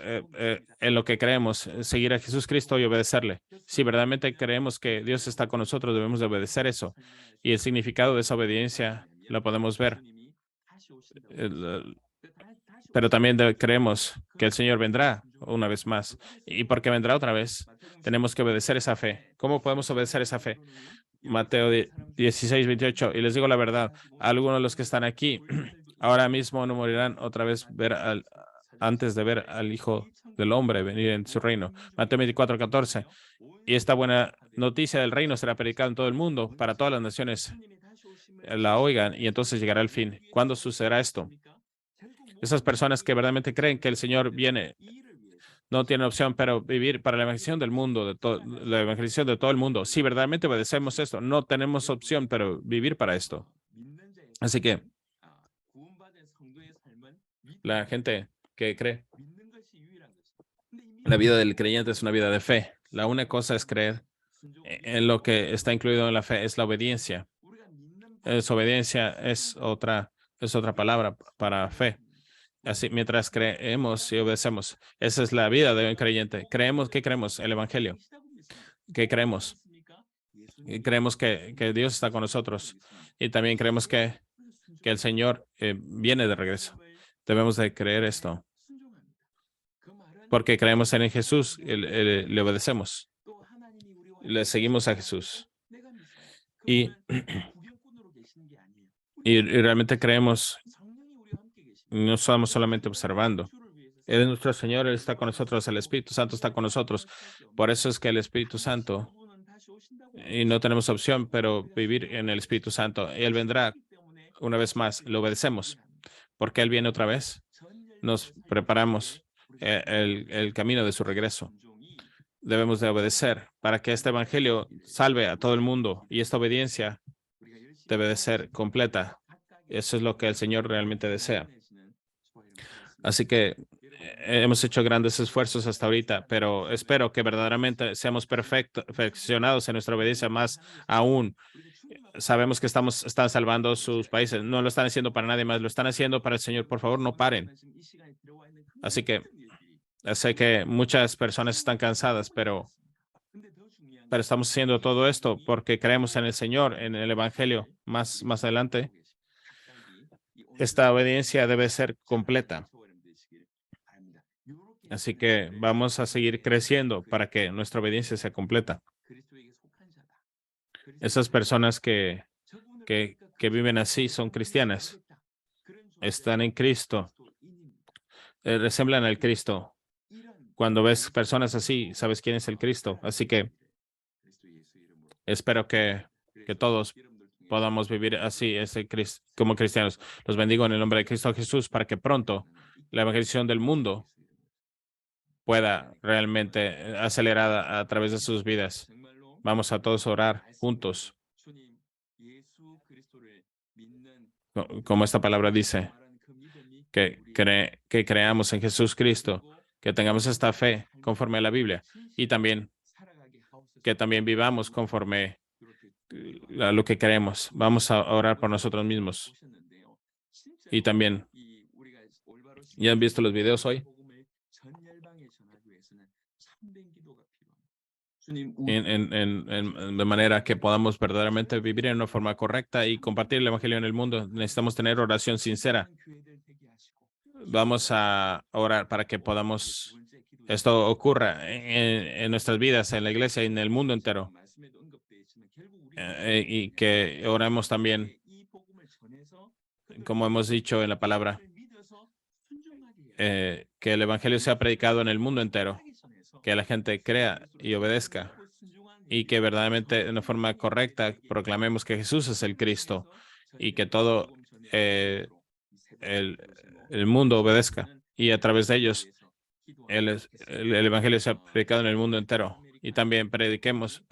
en lo que creemos, seguir a Jesucristo y obedecerle. Si verdaderamente creemos que Dios está con nosotros, debemos de obedecer eso. Y el significado de esa obediencia lo podemos ver. Pero también creemos que el Señor vendrá una vez más. Y porque vendrá otra vez, tenemos que obedecer esa fe. ¿Cómo podemos obedecer esa fe? Mateo 16, 28. Y les digo la verdad, algunos de los que están aquí ahora mismo no morirán otra vez antes de ver al Hijo del Hombre venir en su reino. Mateo 24, 14. Y esta buena noticia del reino será predicada en todo el mundo, para todas las naciones la oigan, y entonces llegará el fin. ¿Cuándo sucederá esto? Esas personas que verdaderamente creen que el Señor viene no tienen opción, pero vivir para la evangelización del mundo, la evangelización de todo el mundo. Si verdaderamente obedecemos esto, no tenemos opción, pero vivir para esto. Así que la gente que cree, la vida del creyente es una vida de fe. La única cosa es creer en lo que está incluido en la fe, es la obediencia. Obediencia es otra palabra para fe. Así, mientras creemos y obedecemos, esa es la vida de un creyente. ¿Qué creemos? El Evangelio. ¿Qué creemos? Y creemos que Dios está con nosotros. Y también creemos que el Señor viene de regreso. Debemos de creer esto. Porque creemos en Jesús, le obedecemos. Le seguimos a Jesús. Y realmente creemos. No estamos solamente observando. Él es nuestro Señor, Él está con nosotros, el Espíritu Santo está con nosotros. Por eso es que el Espíritu Santo, y no tenemos opción, pero vivir en el Espíritu Santo. Él vendrá una vez más, lo obedecemos. Porque Él viene otra vez, nos preparamos el camino de su regreso. Debemos de obedecer para que este Evangelio salve a todo el mundo, y esta obediencia debe de ser completa. Eso es lo que el Señor realmente desea. Así que hemos hecho grandes esfuerzos hasta ahorita, pero espero que verdaderamente seamos perfeccionados en nuestra obediencia más aún. Sabemos que están salvando sus países. No lo están haciendo para nadie más, lo están haciendo para el Señor. Por favor, no paren. Así que sé que muchas personas están cansadas, pero estamos haciendo todo esto porque creemos en el Señor, en el Evangelio. Más adelante, esta obediencia debe ser completa. Así que vamos a seguir creciendo para que nuestra obediencia sea completa. Esas personas que viven así son cristianas. Están en Cristo. Resemblan al Cristo. Cuando ves personas así, sabes quién es el Cristo. Así que espero que todos podamos vivir así como cristianos. Los bendigo en el nombre de Cristo Jesús para que pronto la evangelización del mundo pueda realmente acelerada a través de sus vidas. Vamos a todos orar juntos. Como esta palabra dice, que creamos en Jesús Cristo, que tengamos esta fe conforme a la Biblia, y también que también vivamos conforme a lo que creemos. Vamos a orar por nosotros mismos. Y también, ¿ya han visto los videos hoy? De manera que podamos verdaderamente vivir en una forma correcta y compartir el Evangelio en el mundo. Necesitamos tener oración sincera. Vamos a orar para que esto ocurra en nuestras vidas, en la iglesia y en el mundo entero. Y que oremos también, como hemos dicho en la palabra, que el Evangelio sea predicado en el mundo entero, que la gente crea y obedezca, y que verdaderamente de una forma correcta proclamemos que Jesús es el Cristo, y que todo el mundo obedezca, y a través de ellos el Evangelio sea predicado en el mundo entero. y también prediquemos,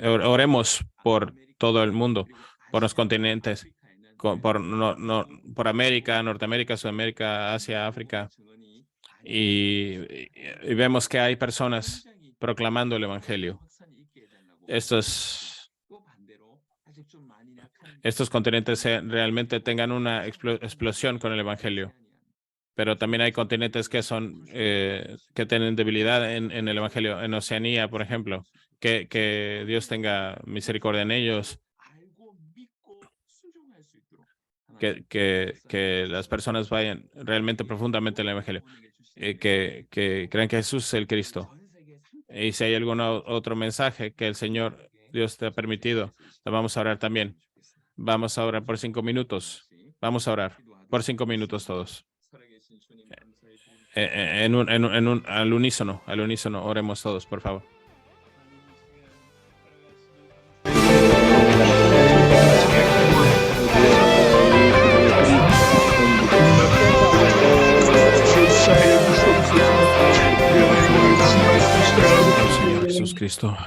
oremos por todo el mundo, por los continentes, por América, Norteamérica, Sudamérica, Asia, África. Y vemos que hay personas proclamando el Evangelio. Estos continentes realmente tengan una explosión con el Evangelio. Pero también hay continentes que que tienen debilidad en el Evangelio. En Oceanía, por ejemplo, que Dios tenga misericordia en ellos. Que las personas vayan realmente profundamente al Evangelio. Que crean que Jesús es el Cristo. Y si hay algún otro mensaje que el Señor Dios te ha permitido, lo vamos a orar también. Vamos a orar por 5 minutos. Vamos a orar por 5 minutos todos. Al unísono, oremos todos, por favor. Señor Jesús Cristo,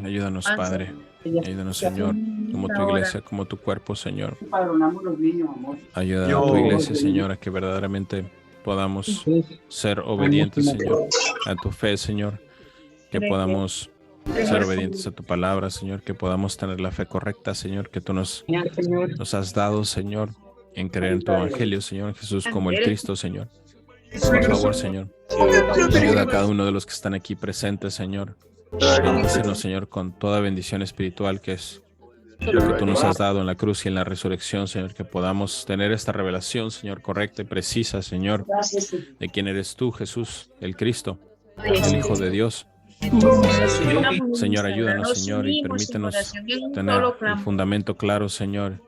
ayúdanos, Padre. Ayúdanos, Señor, como tu iglesia, como tu cuerpo, Señor. Ayuda a tu iglesia, Señor, a que verdaderamente podamos ser obedientes, Señor, a tu fe, Señor. Que podamos ser obedientes a tu palabra, Señor. Que podamos tener la fe correcta, Señor, que tú nos has dado, Señor, en creer en tu evangelio, Señor Jesús, como el Cristo, Señor. Por favor, Señor, ayuda a cada uno de los que están aquí presentes, Señor. Bendícenos, Señor, con toda bendición espiritual que es lo que tú nos has dado en la cruz y en la resurrección, Señor, que podamos tener esta revelación, Señor, correcta y precisa, Señor, de quién eres tú, Jesús, el Cristo, el Hijo de Dios. Señor, ayúdanos, Señor, y permítenos tener el fundamento claro, Señor,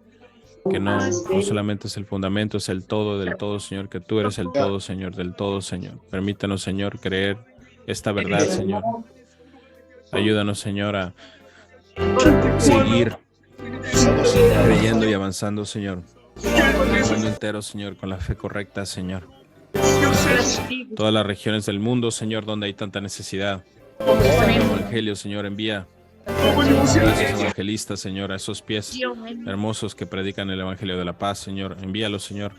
que no solamente es el fundamento, es el todo del todo, Señor, que tú eres el todo, Señor, del todo, Señor. Permítenos, Señor, creer esta verdad, Señor. Ayúdanos, Señor, a seguir creyendo y avanzando, Señor. El mundo entero, Señor, con la fe correcta, Señor. Todas las regiones del mundo, Señor, donde hay tanta necesidad. El Evangelio, Señor, envía a esos evangelistas, Señor, a esos pies hermosos que predican el Evangelio de la paz, Señor. Envíalos, Señor.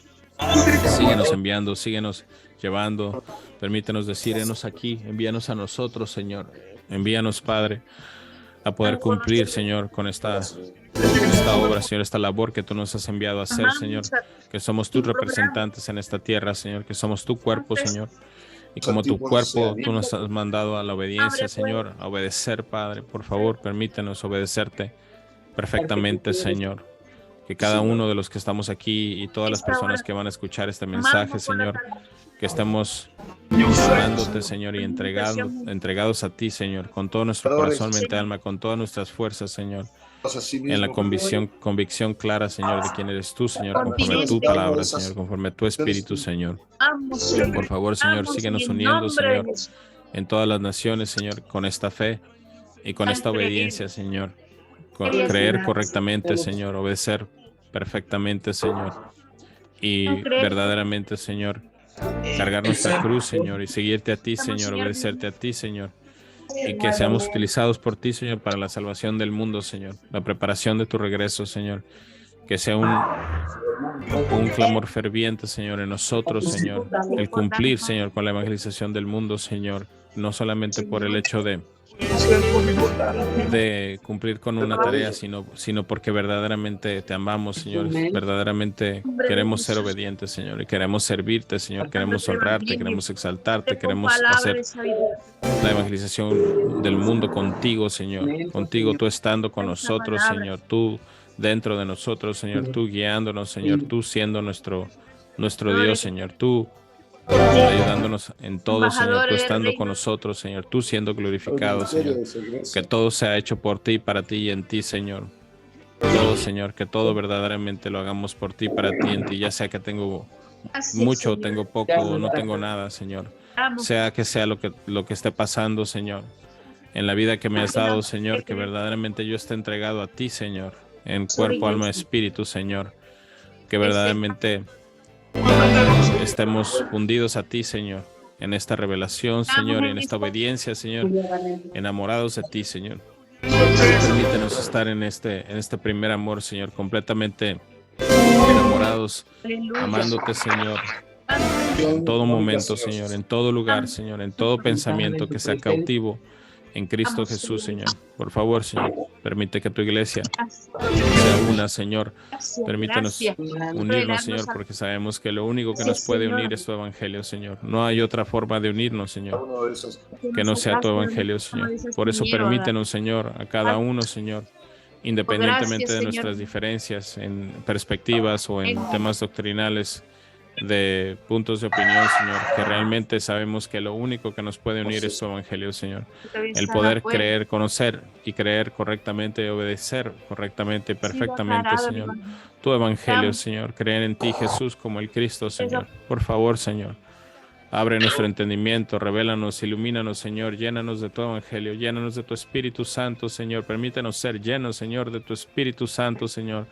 Síguenos enviando, síguenos llevando. Permítenos decir, enos aquí, envíanos a nosotros, Señor. Envíanos, Padre, a poder cumplir, Señor, con esta obra, Señor, esta labor que tú nos has enviado a hacer, Señor, que somos tus representantes en esta tierra, Señor, que somos tu cuerpo, Señor, y como tu cuerpo, tú nos has mandado a la obediencia, Señor, a obedecer, Padre. Por favor, permítenos obedecerte perfectamente, Señor, que cada uno de los que estamos aquí y todas las personas que van a escuchar este mensaje, Señor, que estemos adorándote, Señor, y entregados a ti, Señor, con todo nuestro corazón, mente, alma, con todas nuestras fuerzas, Señor, en la convicción clara, Señor, de quién eres tú, Señor, conforme a tu palabra, Señor, conforme a tu espíritu, Señor. Por favor, Señor, síguenos uniendo, Señor, en todas las naciones, Señor, con esta fe y con esta obediencia, Señor, creer correctamente, Señor, obedecer perfectamente, Señor, y verdaderamente, Señor, cargar nuestra cruz, Señor, y seguirte a ti, Señor, obedecerte a ti, Señor, y que seamos utilizados por ti, Señor, para la salvación del mundo, Señor, la preparación de tu regreso, Señor, que sea un clamor ferviente, Señor, en nosotros, Señor, el cumplir, Señor, con la evangelización del mundo, Señor, no solamente por el hecho de cumplir con una tarea, sino porque verdaderamente te amamos, Señor, verdaderamente queremos ser obedientes, Señor, y queremos servirte, Señor, queremos honrarte, queremos exaltarte, queremos hacer la evangelización del mundo contigo, Señor, contigo, tú estando con nosotros, Señor, tú dentro de nosotros, Señor, tú guiándonos, Señor, tú siendo nuestro Dios, Señor, tú ayudándonos en todo, Señor, tú estando con nosotros, Señor, tú siendo glorificado, Señor, que todo sea hecho por ti, para ti y en ti, Señor, todo, Señor, que todo verdaderamente lo hagamos por ti, para ti, en ti, ya sea que tengo mucho, tengo poco, o no tengo nada, Señor, sea lo que esté pasando, Señor, en la vida que me has dado, Señor, que verdaderamente yo esté entregado a ti, Señor, en cuerpo, alma, espíritu, Señor, que verdaderamente estemos fundidos a ti, Señor, en esta revelación, Señor, y en esta obediencia, Señor, enamorados de ti, Señor. Permítenos estar en este primer amor, Señor, completamente enamorados, amándote, Señor, en todo momento, Señor, en todo lugar, Señor, en todo pensamiento que sea cautivo en Cristo Jesús, Señor. Por favor, Señor, permite que tu iglesia sea una, Señor. Permítenos unirnos, Señor, porque sabemos que lo único que nos puede unir es tu evangelio, Señor. No hay otra forma de unirnos, Señor, que no sea tu evangelio, Señor. Por eso permítenos, Señor, a cada uno, Señor, independientemente de nuestras diferencias en perspectivas o en temas doctrinales, de puntos de opinión, Señor, que realmente sabemos que lo único que nos puede unir es tu evangelio, Señor. El poder creer, conocer y creer correctamente, obedecer correctamente y perfectamente, Señor, tu evangelio, Señor. Creer en ti, Jesús, como el Cristo, Señor. Por favor, Señor, abre nuestro entendimiento, revélanos, ilumínanos, Señor, llénanos de tu evangelio, llénanos de tu Espíritu Santo, Señor. Permítenos ser llenos, Señor, de tu Espíritu Santo, Señor,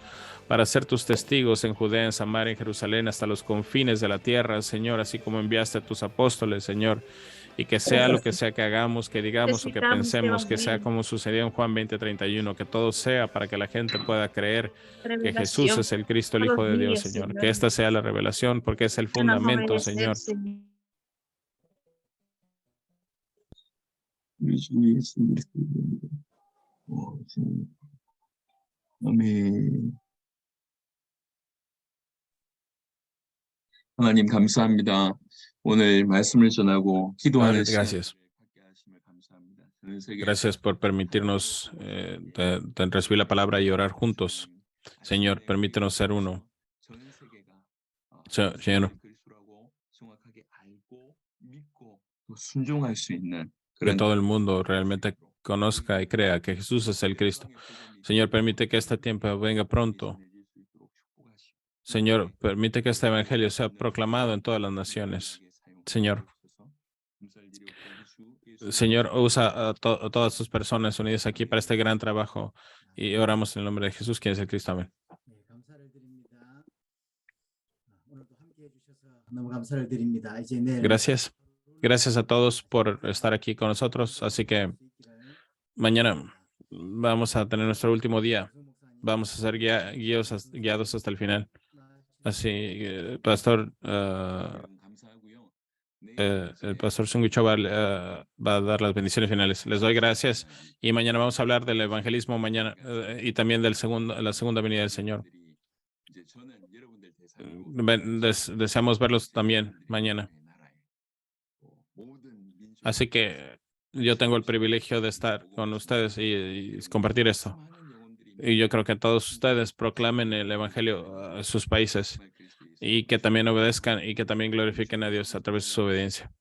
para ser tus testigos en Judea, en Samaria, en Jerusalén, hasta los confines de la tierra, Señor, así como enviaste a tus apóstoles, Señor, y que sea lo que sea que hagamos, que digamos o que pensemos, que sea como sucedió en Juan 20:31, que todo sea para que la gente pueda creer que Jesús es el Cristo, el Hijo de Dios, Señor. Que esta sea la revelación, porque es el fundamento, Señor. 아멘. 하나님 감사합니다. 오늘 말씀을 전하고 기도하는 시간을 Gracias. 갖게 하심을 감사합니다. 전 세계 Gracias por permitirnos recibir la palabra y orar juntos. Señor, permítenos ser uno. 전 세계가 Señor, 그리스도라고 정확하게 알고 믿고 또 순종할 수 있는 que 그런 todo el mundo realmente conozca y crea que Jesús es el Cristo. Señor, permite que este tiempo venga pronto. Señor, permite que este evangelio sea proclamado en todas las naciones. Señor, usa a todas tus personas unidas aquí para este gran trabajo y oramos en el nombre de Jesús, quien es el Cristo. Amén. Gracias. Gracias a todos por estar aquí con nosotros. Así que mañana vamos a tener nuestro último día. Vamos a ser guiados hasta el final. Así, el pastor Sungucho va a dar las bendiciones finales. Les doy gracias y mañana vamos a hablar del evangelismo mañana y también la segunda venida del Señor. Deseamos verlos también mañana. Así que yo tengo el privilegio de estar con ustedes y compartir esto. Y yo creo que todos ustedes proclamen el evangelio a sus países y que también obedezcan y que también glorifiquen a Dios a través de su obediencia.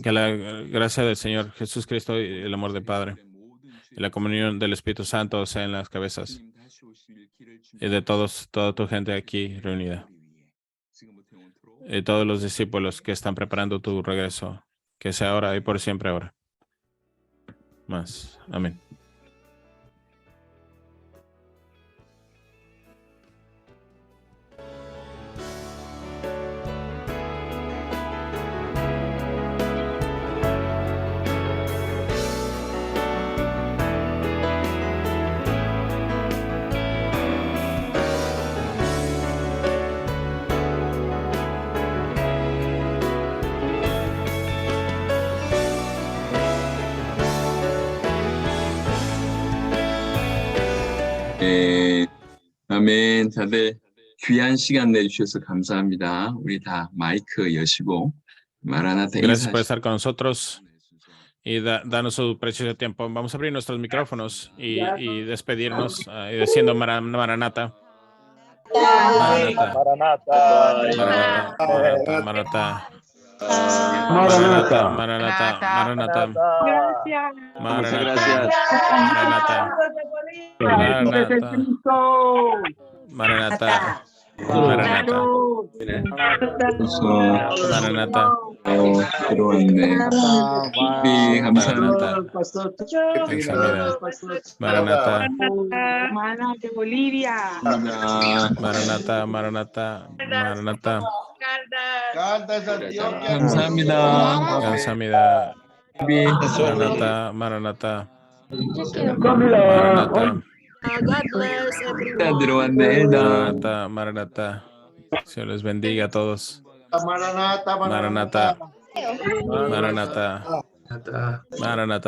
Que la gracia del Señor Jesús Cristo y el amor del Padre y la comunión del Espíritu Santo sea en las cabezas y de toda tu gente aquí reunida. Y todos los discípulos que están preparando tu regreso, que sea ahora y por siempre ahora. Más. Amén. 네, 아멘. 다들 귀한 시간 내주셔서 감사합니다. 우리 다 마이크 여시고 마라나타 Gracias por estar con nosotros y darnos su precioso tiempo. Vamos a abrir nuestros micrófonos y despedirnos y diciendo Maranata. Maranata. Maranata. Maranata. Maranata. Maranata. Maranata. Muchas gracias. Maranata. Maranata. Maranata. Maranata. 들어왔네. 네, 감사합니다. Maranata. Hermana de Bolivia. Maranata. Maranata. Maranata. Caldas. 감사합니다. 감사합니다. Maranatha, Maranatha, Maranatha, God bless everyone. 일단 들어왔네. 일단. Maranatha, Maranatha. Señor les bendiga a todos. Maranatha, Maranatha, Maranatha, Maranatha.